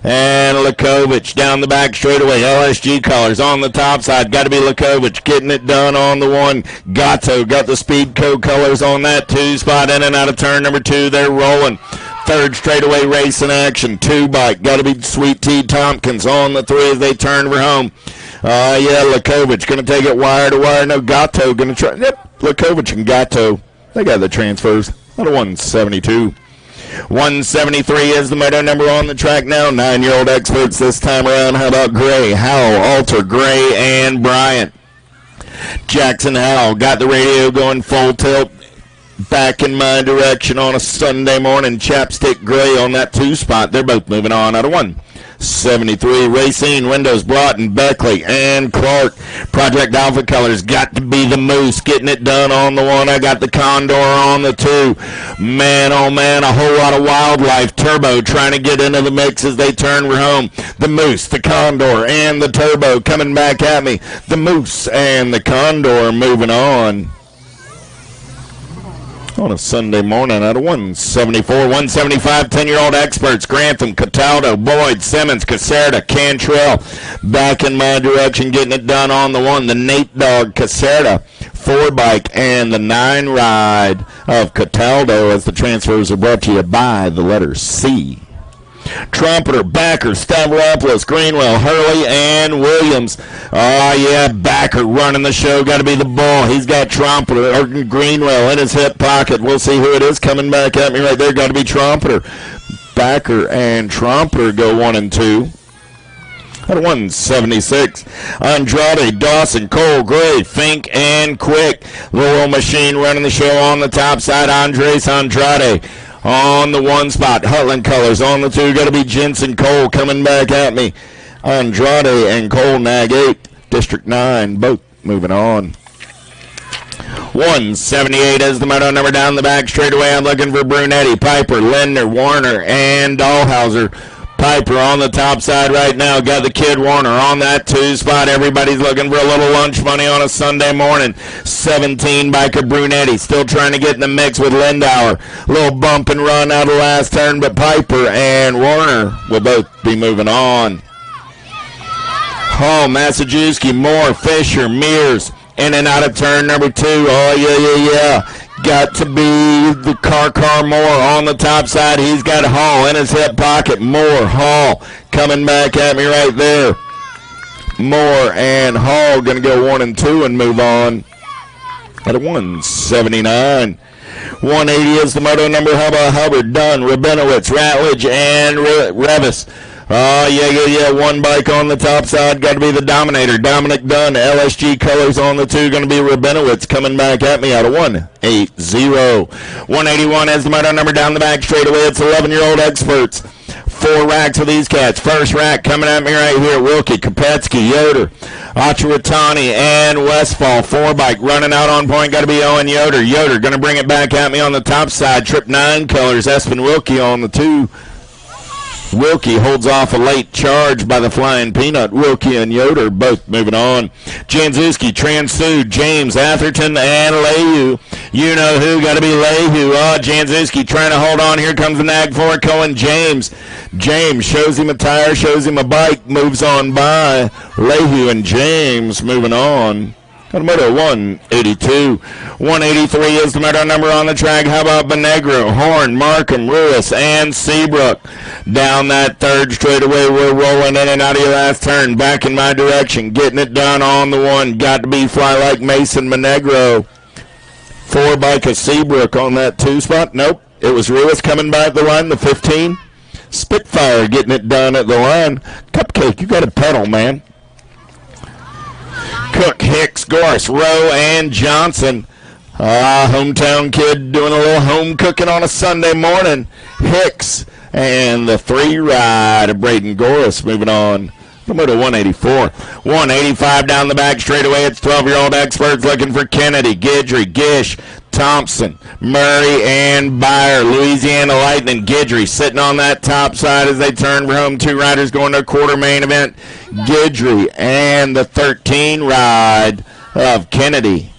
and Lakovic down the back straightaway. LSG colors on the top side. Got to be Lakovic getting it done on the 1. Gatto got the Speed Code colors on that 2 spot. In and out of turn number 2. They're rolling. Third straightaway race in action. 2 bike. Got to be Sweet Tea Tompkins on the 3 as they turn for home. Yeah, Lakovic going to take it wire to wire. No, Gatto going to try. Yep, Lakovic and Gatto. They got the transfers. At a 172. 173 is the moto number on the track now. 9-year-old experts this time around. How about Gray, Howell, Alter, Gray, and Bryant? Jackson Howell got the radio going full tilt. Back in my direction on a Sunday morning. Chapstick Gray on that 2 spot. They're both moving on out of 173. Racine, Windows, Broughton, Beckley, and Clark. Project Alpha colors. Got to be the Moose getting it done on the 1. I got the Condor on the 2. Man, oh man, a whole lot of wildlife. Turbo trying to get into the mix as they turn for home. The Moose, the Condor, and the Turbo coming back at me. The Moose and the Condor moving on a Sunday morning out of 174. 175, 10-year-old experts: Grantham, Cataldo, Boyd, Simmons, Caserta, Cantrell. Back in my direction, getting it done on the 1. The Nate Dog, Caserta, 4 bike, and the 9 ride of Cataldo as the transfers are brought to you by the letter C. Trumpeter, Backer, Stavropoulos, Greenwell, Hurley, and Williams. Oh, yeah, Backer running the show. Got to be the Bull. He's got Trumpeter, or Greenwell in his hip pocket. We'll see who it is coming back at me right there. Got to be Trumpeter. Backer and Trumpeter go 1 and 2. At 176, Andrade, Dawson, Cole, Gray, Fink, and Quick. Little Machine running the show on the top side. Andres Andrade on the 1 spot. Hutland colors on the 2. Got to be Jensen Cole coming back at me. Andrade and Cole, Nag 8. District 9, both moving on. 178 is the moto number down the back straightaway. I'm looking for Brunetti, Piper, Lindner, Warner, and Dahlhauser. Piper on the top side right now. Got the Kid Warner on that 2 spot. Everybody's looking for a little lunch money on a Sunday morning. 17 biker Brunetti still trying to get in the mix with Lindauer. Little bump and run out of last turn, but Piper and Warner will both be moving on. Hall, Massajuski, Moore, Fisher, Mears in and out of turn number 2. Oh, yeah. Got to be the car Moore on the top side. He's got Hall in his hip pocket. Moore, Hall coming back at me right there. Moore and Hall going to go 1 and 2 and move on at a 179. 180 is the moto number. Hubbard, Dunn, Rabinowitz, Ratledge, and Revis. Oh, yeah. 1 bike on the top side. Got to be the Dominator. Dominic Dunn. LSG colors on the 2. Going to be Rabinowitz coming back at me out of 180. 181 as the moto number down the back straightaway. It's 11-year-old experts. 4 racks with these cats. First rack coming at me right here. Wilkie, Kopetsky, Yoder, Achiratani, and Westfall. 4 bike running out on point. Got to be Owen Yoder. Yoder going to bring it back at me on the top side. Trip 9 colors. Espen Wilkie on the 2. Wilkie holds off a late charge by the Flying Peanut. Wilkie and Yoder both moving on. Janzuski, Transu, James, Atherton, and Leahu. You know who, got to be Leahu. Oh, Janzuski trying to hold on. Here comes the nag for Cohen. James shows him a tire, shows him a bike, moves on by. Leahu and James moving on. Moto 182. 183 is the moto number on the track. How about Benegro, Horn, Markham, Ruiz, and Seabrook? Down that 3rd straightaway, we're rolling in and out of your last turn. Back in my direction, getting it done on the 1. Got to be Fly Like Mason, Benegro. 4 bike of Seabrook on that 2 spot. Nope, it was Ruiz coming by at the line, the 15. Spitfire getting it done at the line. Cupcake, you got to pedal, man. Cook, Hicks, Gorse, Rowe, and Johnson. Hometown kid doing a little home cooking on a Sunday morning. Hicks and the 3 ride of Braden Gorse moving on. Moto 184. 185 down the back straightaway. It's 12-year-old experts looking for Kennedy, Guidry, Gish, Thompson, Murray, and Byer. Louisiana Lightning, Guidry sitting on that top side as they turn for home. 2 riders going to a quarter main event. Guidry and the 13 ride of Kennedy.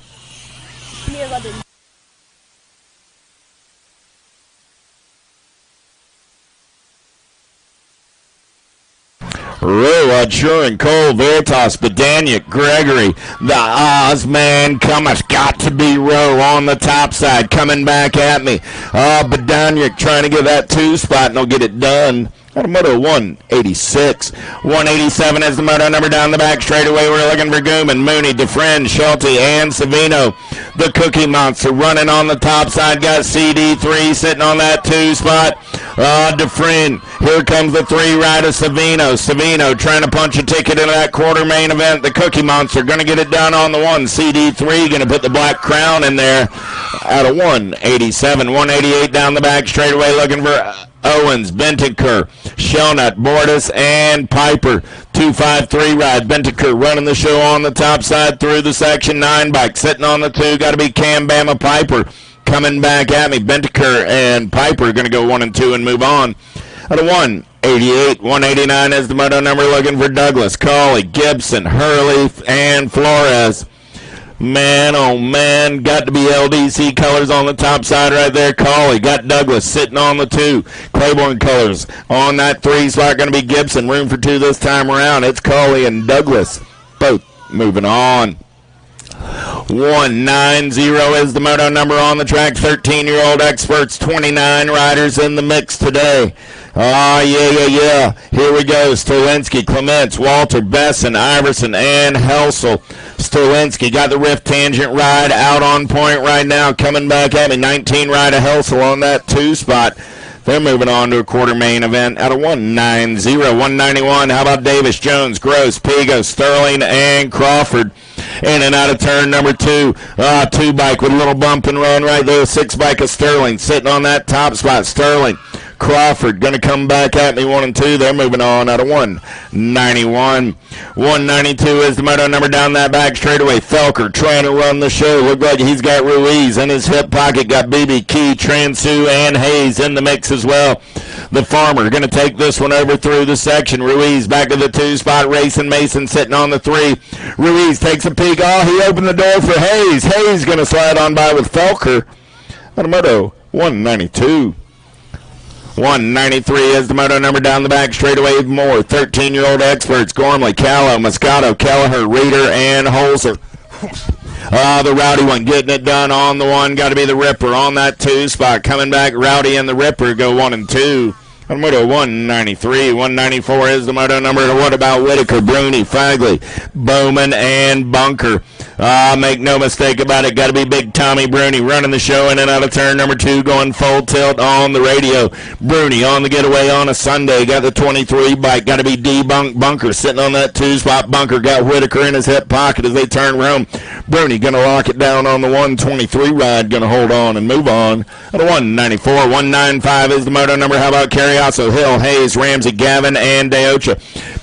Rowe, Shurin, Cole, Veritas, Badaniak, Gregory, the Ozman Cummins. Got to be Rowe on the top side coming back at me. Badaniak trying to get that 2 spot and he'll get it done. Got a moto 186. 187 is the moto number down the back straightaway. We're looking for Gooman, Mooney, DeFriend, Schulte, and Silvano. The Cookie Monster running on the top side. Got CD3 sitting on that 2 spot. DeFriend. Here comes the 3 rider, Silvano. Silvano trying to punch a ticket into that quarter main event. The Cookie Monster going to get it done on the 1. CD3 going to put the black crown in there out of 187. 188 down the back straightaway looking for Owens, Bentaker, Shelnut, Bordas, and Piper. 253 ride. Bentaker running the show on the top side through the section 9 bike. Sitting on the 2, got to be Cam Bama Piper. Coming back at me. Bentaker and Piper going to go 1 and 2 and move on. At a 188, 189 is the moto number looking for Douglas, Cawley, Gibson, Hurley, and Flores. Man, oh man, got to be LDC colors on the top side right there. Cawley got Douglas sitting on the 2. Claiborne colors on that 3 spot. Going to be Gibson. Room for 2 this time around. It's Cawley and Douglas. Both moving on. 190 is the moto number on the track. 13-year-old experts, 29 riders in the mix today. Yeah. Here we go. Stolinski, Clements, Walter, Besson, Iverson, and Helsel. Stolinski got the Rift Tangent ride out on point right now. Coming back at me. 19 ride of Helsel on that 2 spot. They're moving on to a quarter main event out of 190. 191. How about Davis, Jones, Gross, Pigo, Sterling, and Crawford? In and out of turn number 2. 2 bike with a little bump and run right there. 6 bike of Sterling sitting on that top spot. Sterling Crawford going to come back at me 1 and 2. They're moving on out of 191. 192 is the moto number down that back straightaway. Felker trying to run the show. Look like he's got Ruiz in his hip pocket. Got BB, Key, Transu, and Hayes in the mix as well. The Farmer going to take this one over through the section. Ruiz back to the 2 spot. Racing Mason sitting on the 3. Ruiz takes a peek. Oh, he opened the door for Hayes. Hayes going to slide on by with Felker. On a moto 192. 193 is the moto number down the back straightaway. More 13-year-old experts. Gormley, Callow, Moscato, Kelleher, Reeder, and Holzer. The Rowdy one getting it done on the 1. Got to be the Ripper on that 2 spot. Coming back, Rowdy and the Ripper go 1 and 2. On moto 193. 194 is the moto number. What about Whitaker, Bruni, Fagley, Bowman, and Bunker? Make no mistake about it. Got to be Big Tommy Bruni running the show in and out of turn number 2, going full tilt on the radio. Bruni on the getaway on a Sunday. Got the 23 bike. Got to be Bunker sitting on that 2 spot. Bunker got Whitaker in his hip pocket as they turn around. Bruni going to lock it down on the 123 ride. Going to hold on and move on. At a 194. 195 is the moto number. How about Carriasso, Hill, Hayes, Ramsey, Gavin, and Deocha?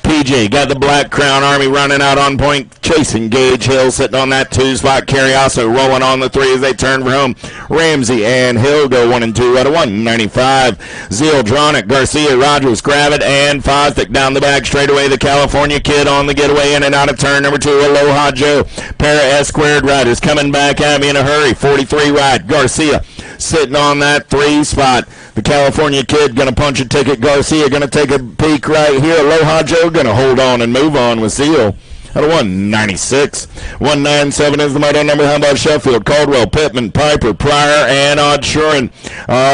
PJ got the Black Crown Army running out on point, chasing Gage Hill sitting on that 2 spot. Carriasso rolling on the 3 as they turn for home. Ramsey and Hill go 1 and 2 out of 195. Zildronic, Garcia, Rogers, Gravett, and Fosdick down the back straightaway. The California Kid on the getaway in and out of turn number 2. Aloha Joe, pair of S-squared riders coming back at me in a hurry. 43 ride, Garcia sitting on that 3 spot. The California Kid going to punch a ticket. Garcia going to take a peek right here. Aloha Joe going to hold on and move on with Seal. At a 196. 197 is the moto number. How about Sheffield, Caldwell, Pittman, Piper, Pryor, and Odd Shuren?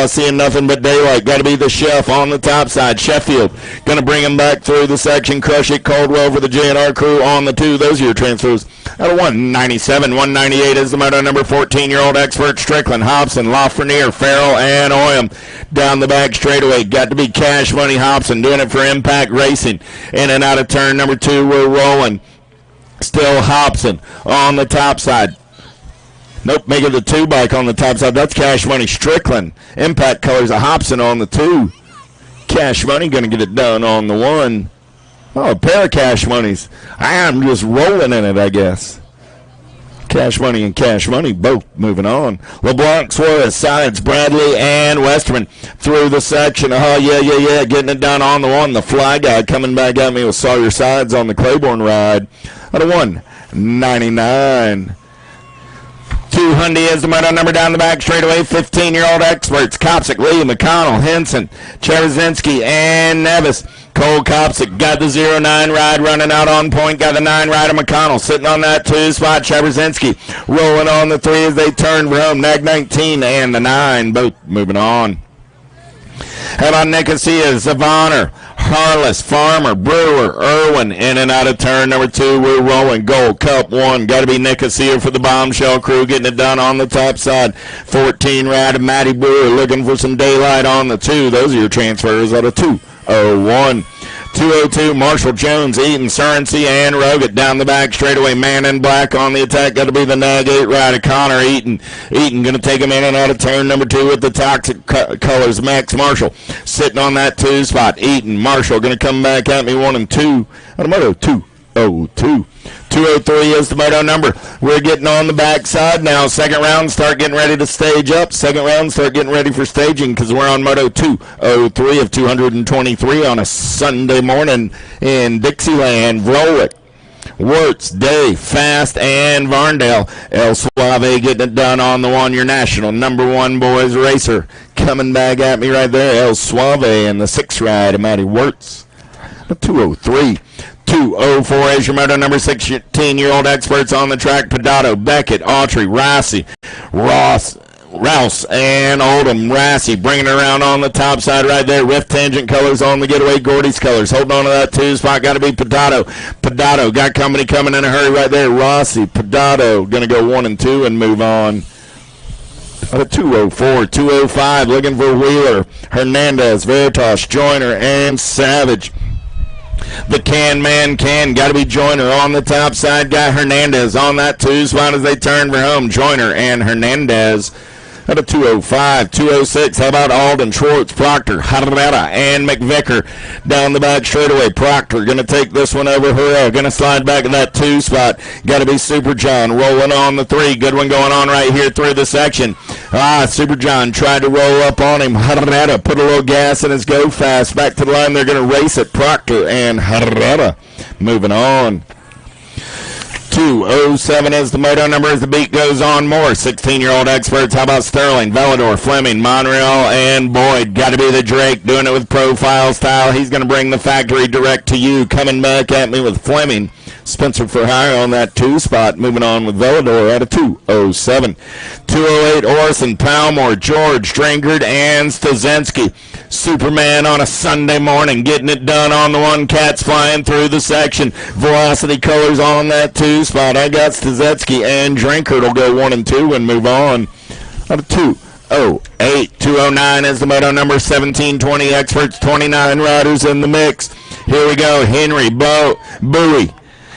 Seeing nothing but daylight. Got to be the Chef on the top side. Sheffield going to bring him back through the section. Crush it. Caldwell for the J&R crew on the 2. Those are your transfers. At a 197. 198 is the moto number. 14-year-old expert Strickland, Hobson, Lafreniere, Farrell, and Oyam. Down the back straightaway. Got to be Cash Money Hobson doing it for Impact Racing. In and out of turn number 2. We're rolling. Still Hobson on the top side. Nope, making the 2 bike on the top side. That's Cash Money. Strickland. Impact Colors of Hobson on the 2. Cash Money going to get it done on the 1. Oh, a pair of Cash Monies. I am just rolling in it, I guess. Cash Money and Cash Money both moving on. LeBlanc, Suarez, Sides, Bradley, and Westerman through the section. Oh, yeah. Getting it done on the 1. The Fly Guy coming back at me with Sawyer Sides on the Claiborne ride. At a 199. 200 is the moto number down the back straightaway. 15-year-old experts. Kopsick, Lee, McConnell, Henson, Cherezinski, and Nevis. Cole Kopsick got the 09 ride running out on point. Got the 9 rider McConnell sitting on that 2 spot. Cherezinski rolling on the 3 as they turn for home. Nag 19 and the 9 both moving on. How about Nicosia, Savannah, Harless, Farmer, Brewer, Irwin, in and out of turn number 2. We're rolling. Gold Cup 1. Got to be Nicosia for the Bombshell crew, getting it done on the top side. 14 rider Matty Brewer looking for some daylight on the 2. Those are your transfers out of 201. 202, Marshall Jones, Eaton, Surrency, and Rogat down the back straightaway. Man in black on the attack. Got to be the Nag 8 rider, Connor Eaton. Eaton going to take him in and out of turn number 2 with the Toxic Colors. Max Marshall sitting on that 2 spot. Eaton, Marshall going to come back at me 1 and 2. On a moto 202. 203 is the moto number. We're getting on the backside now. Second round, start getting ready to stage up. Second round, start getting ready for staging because we're on moto 203 of 223 on a Sunday morning in Dixieland. Roll it. Wirtz, Day, Fast, and Varndale. El Suave getting it done on the 1. Your national number 1 boys racer. Coming back at me right there. El Suave and the 6 ride, Matty Wirtz. 203. 204 is your moto number. 16-year-old experts on the track. Pedato, Beckett, Autry, Rossi, Rouse, and Oldham. Rossi bringing it around on the top side right there. Rift Tangent Colors on the getaway. Gordy's Colors holding on to that 2 spot. Got to be Pedato. Pedato got company coming in a hurry right there. Rossi, Pedato going to go 1 and 2 and move on. 204, 205 looking for Wheeler, Hernandez, Veritas, Joyner, and Savage. The Man Can, got to be Joyner on the top side. Got Hernandez on that 2 spot as they turn for home. Joyner and Hernandez Out of 205, 206, how about Alden, Schwartz, Proctor, Herrera, and McVicker down the back straightaway. Proctor going to take this one over Herrera, going to slide back in that 2 spot. Got to be Super John rolling on the 3. Good one going on right here through the section. Super John tried to roll up on him. Herrera put a little gas in his go fast. Back to the line, they're going to race it. Proctor and Herrera moving on. 207 is the moto number as the beat goes on. More 16-year-old experts. How about Sterling, Velador, Fleming, Monreal, and Boyd? Got to be the Drake doing it with profile style. He's going to bring the factory direct to you. Coming back at me with Fleming. Spencer for hire on that 2 spot. Moving on with Velador at a 207. 208, Orson, Palmore, George, Stringard, and Stasinski. Superman on a Sunday morning, getting it done on the 1. Cats flying through the section. Velocity colors on that 2 spot. I got Stasinski and Drinkard will go 1 and 2 and move on. At a 208. 209 is the moto number. 1720 experts, 29 riders in the mix. Here we go. Henry, Bowie,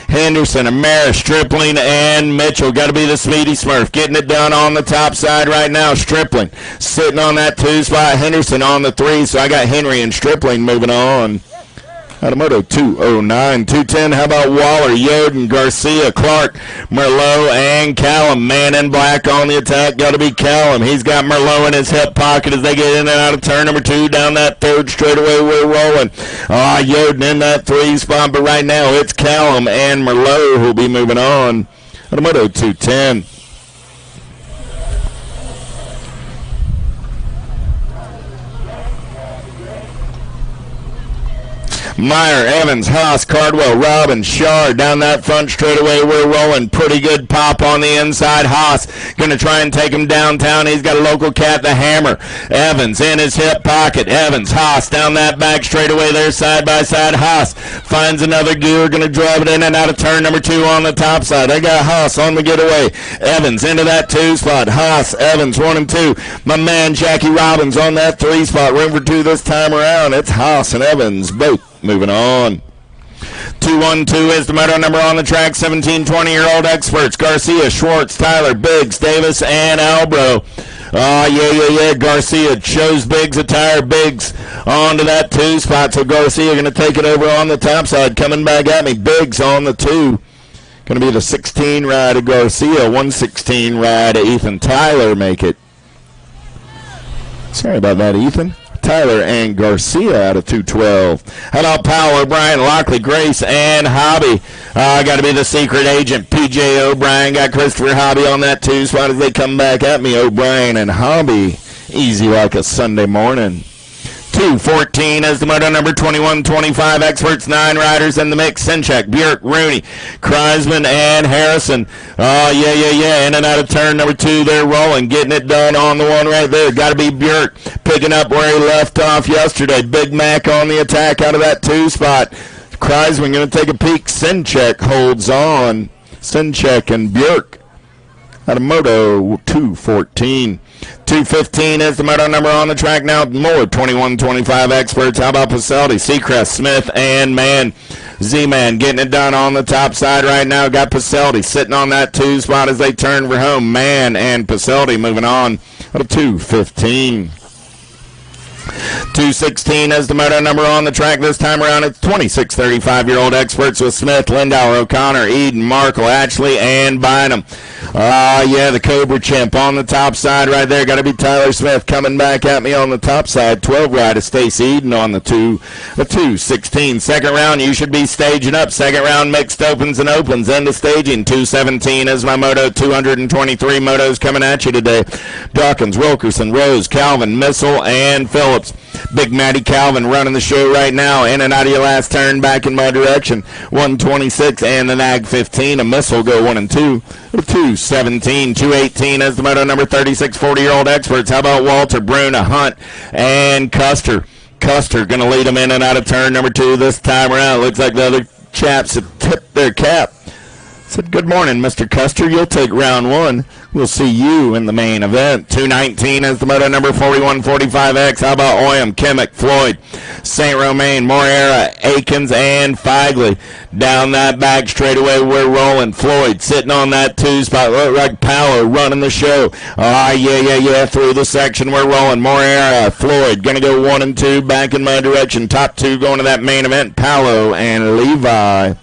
Henderson, Amara, Stripling, and Mitchell. Got to be the Speedy Smurf. Getting it done on the top side right now. Stripling sitting on that 2 spot. Henderson on the 3. So I got Henry and Stripling moving on. Automoto 209. 210. How about Waller, Yoden, Garcia, Clark, Merlot, and Callum. Man in black on the attack. Got to be Callum. He's got Merlot in his hip pocket as they get in and out of turn number 2 down that 3rd straightaway. We're rolling. Yoden in that 3 spot, but right now it's Callum and Merlot who'll be moving on. Automoto 210. Meyer, Evans, Haas, Cardwell, Robbins, Shar down that front straightaway. We're rolling. Pretty good pop on the inside. Haas going to try and take him downtown. He's got a local cat, the Hammer. Evans in his hip pocket. Evans, Haas down that back straightaway there side by side. Haas finds another gear. Going to drive it in and out of turn number 2 on the top side. They got Haas on the getaway. Evans into that 2 spot. Haas, Evans 1 and 2. My man Jackie Robbins on that 3 spot. Room for 2 this time around. It's Haas and Evans both moving on. 212 is the moto number on the track. 17, 20-year-old experts. Garcia, Schwartz, Tyler, Biggs, Davis, and Albro. Yeah. Garcia shows Biggs a tire. Biggs onto that 2 spot. So Garcia going to take it over on the top side. Coming back at me. Biggs on the 2. Going to be the 16 ride of Garcia. 116 ride of Ethan Tyler make it. Sorry about that, Ethan. Tyler and Garcia out of 212. How about Powell, O'Brien, Lockley, Grace, and Hobby? Got to be the secret agent, P.J. O'Brien. Got Christopher Hobby on that 2 spot as they come back at me. O'Brien and Hobby. Easy like a Sunday morning. 214 as the moto number. 21-25 experts, 9 riders in the mix. Sinchek, Bjork, Rooney, Kreisman, and Harrison. Yeah. In and out of turn number 2. They're rolling, getting it done on the 1 right there. Got to be Bjork picking up where he left off yesterday. Big Mac on the attack out of that 2 spot. Kreisman going to take a peek. Sinchek holds on. Sinchek and Bjork out of moto 214. 215 is the moto number on the track now. More 21-25 experts. How about Pacelli, Seacrest, Smith, and Mann? Z-Man getting it done on the top side right now. Got Pacelli sitting on that 2 spot as they turn for home. Mann and Pacelli moving on to 215. 216 as the moto number on the track this time around. It's 26 35-year-old experts with Smith, Lindauer, O'Connor, Eden, Markle, Ashley, and Bynum. Yeah, the Cobra Chimp on the top side right there. Got to be Tyler Smith coming back at me on the top side. 12 ride of Stacy Eden on the 216. Second round, you should be staging up. Second round mixed opens and opens. End of staging. 217 is my moto. 223 motos coming at you today. Dawkins, Wilkerson, Rose, Calvin, Missile, and Phillips. Big Matty Calvin running the show right now. In and out of your last turn back in my direction. 126 and the Nag 15. A Missile go 1 and 2. 217, 218 as the moto number. 36 40-year-old experts. How about Walter, Bruna, Hunt, and Custer? Custer going to lead them in and out of turn number 2 this time around. Looks like the other chaps have tipped their cap. Said, good morning, Mr. Custer. You'll take round one. We'll see you in the main event. 219 is the moto number 4145X. How about Oyam, Kimmick, Floyd, St. Romain, Moreira, Akins, and Fagley. Down that back straightaway, we're rolling. Floyd sitting on that 2 spot. Look like Paolo running the show. Yeah. Through the section, we're rolling. Moreira, Floyd, going to go 1 and 2 back in my direction. Top 2 going to that main event. Paolo and Levi.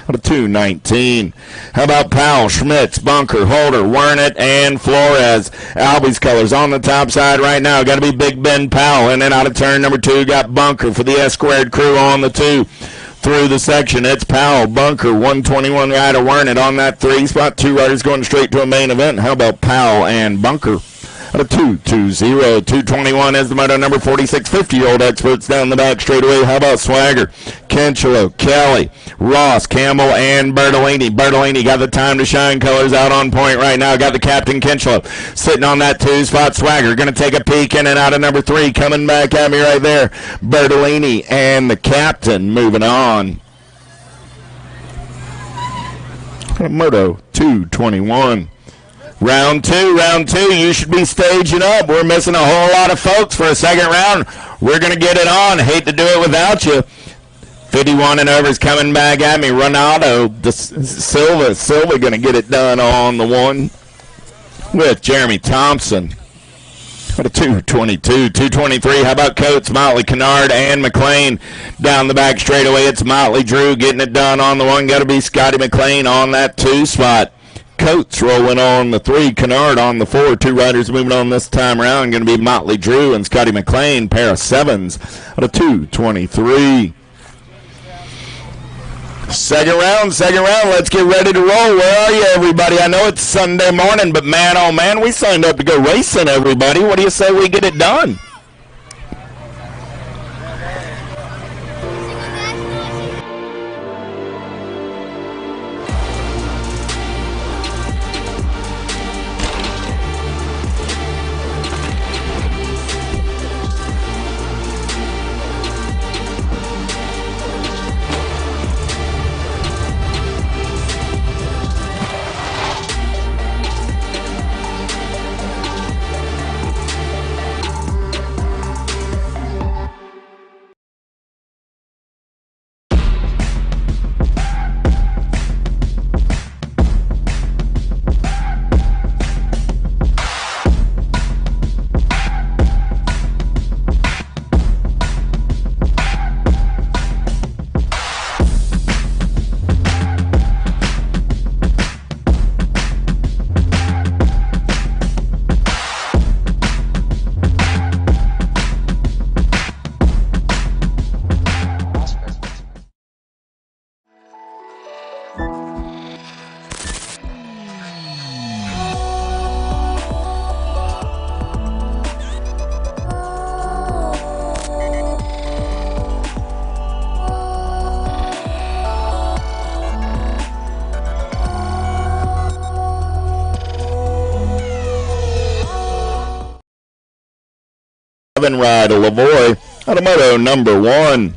Out of 219. How about Powell, Schmitz, Bunker, Holder, Wernick, and Flores? Albie's colors on the top side right now. Got to be Big Ben Powell. And then out of turn number 2, got Bunker for the S-squared crew on the 2. Through the section, it's Powell, Bunker, 121 rider, Wernick on that 3 spot. 2 riders going straight to a main event. How about Powell and Bunker? Out of 220, 221 is the moto number 4650. Old experts down the back straightaway. How about Swagger, Kinchelo, Kelly, Ross, Campbell, and Bertolini. Bertolini got the time to shine colors out on point right now. Got the captain Kinchelo sitting on that 2 spot. Swagger going to take a peek in and out of number 3. Coming back at me right there. Bertolini and the captain moving on. Moto 221. Round two, you should be staging up. We're missing a whole lot of folks for a second round. We're going to get it on. Hate to do it without you. 51 and over is coming back at me. Ronaldo, Silva going to get it done on the 1 with Jeremy Thompson. What a 222, 223. How about Coates, Motley, Kennard, and McLean down the back straightaway? It's Motley Drew getting it done on the 1. Got to be Scotty McLean on that 2 spot. Coates rolling on the 3, Kennard on the 4. 2 riders moving on this time around. Going to be Motley Drew and Scotty McLean, pair of 7s out of 223. Second round. Let's get ready to roll. Where are you, everybody? I know it's Sunday morning, but man, oh man, we signed up to go racing, everybody. What do you say we get it done? Ride a Lavoie out of moto number 1.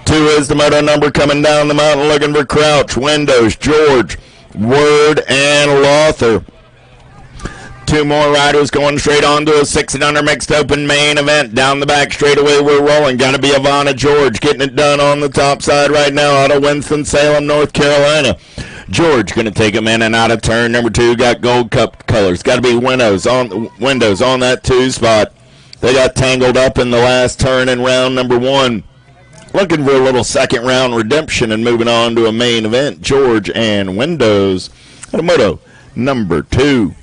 2 is the moto number coming down the mountain looking for Crouch, Windows, George, Word, and Lothar. 2 more riders going straight on to a 6 and under mixed open main event. Down the back straightaway we're rolling. Got to be Ivana George getting it done on the top side right now out of Winston-Salem, North Carolina. George going to take him in and out of turn number 2. Got gold cup colors. Got to be Windows on that 2 spot. They got tangled up in the last turn in round number 1. Looking for a little second round redemption and moving on to a main event. George and Windows at a moto number 2.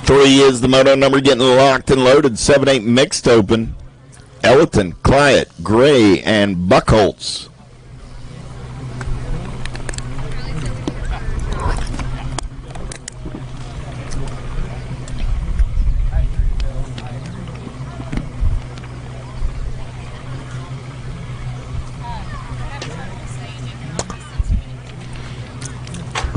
3 is the moto number getting locked and loaded. 7-8 mixed open. Ellerton, Clyett, Gray, and Buckholtz.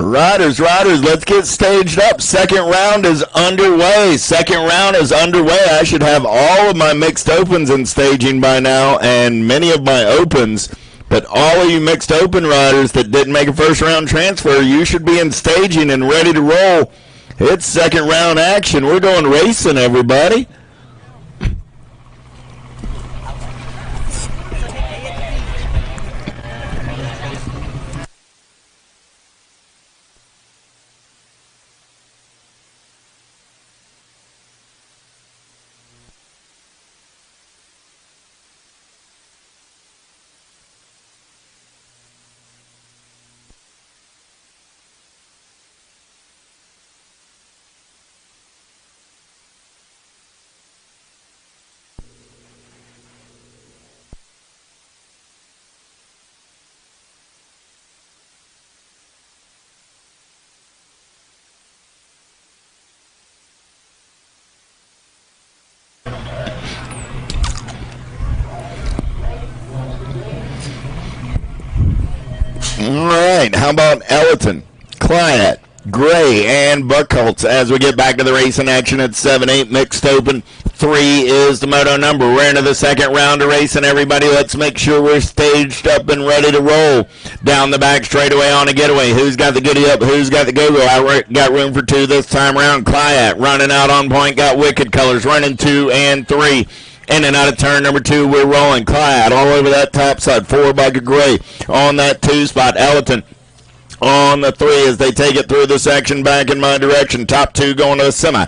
Riders, let's get staged up. Second round is underway. I should have all of my mixed opens in staging by now, and many of my opens But all of you mixed open riders that didn't make a first round transfer, you should be in staging and ready to roll. It's second round action. We're going racing, everybody. All right, how about Ellerton, Clyde, Gray, and Buckholtz as we get back to the racing action at 7-8 mixed open. 3 is the moto number. We're into the second round of racing, everybody. Let's make sure we're staged up and ready to roll. Down the back straightaway on a getaway. Who's got the goodie up? Who's got the go-go? I got room for 2 this time around. Clyde running out on point. Got Wicked Colors running 2 and 3. In and out of turn number 2, we're rolling. Clyde all over that top side. 4 by Gray on that 2 spot. Ellerton on the 3 as they take it through the section back in my direction. Top 2 going to the semi.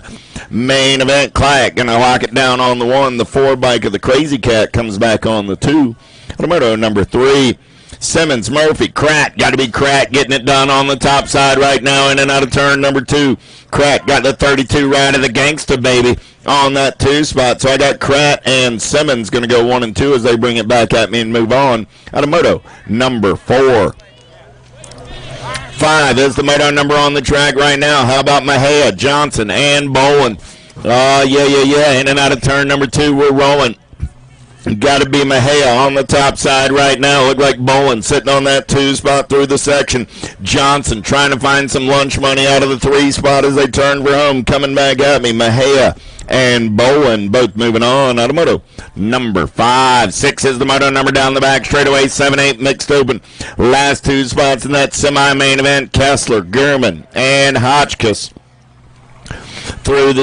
Main event, Clyde going to lock it down on the 1. The 4 bike of the Crazy Cat comes back on the 2. Automoto number 3. Simmons, Murphy, Crack, got to be Crack getting it done on the top side right now, in and out of turn number 2. Crack got the 32 right of the Gangsta Baby on that 2 spot. So I got Crack and Simmons going to go 1 and 2 as they bring it back at me and move on. Automoto number 4. 5 is the moto number on the track right now. How about Mahia, Johnson, and Bowen? Oh, yeah. In and out of turn number 2, we're rolling. Got to be Mahia on the top side right now. Look like Bowen sitting on that 2 spot through the section. Johnson trying to find some lunch money out of the 3 spot as they turn for home. Coming back at me, Mahia and Bowen both moving on. Automoto number 5. 6 is the moto number down the back straightaway. 7-8 mixed open. Last 2 spots in that semi-main event, Kessler, Gurman, and Hotchkiss through the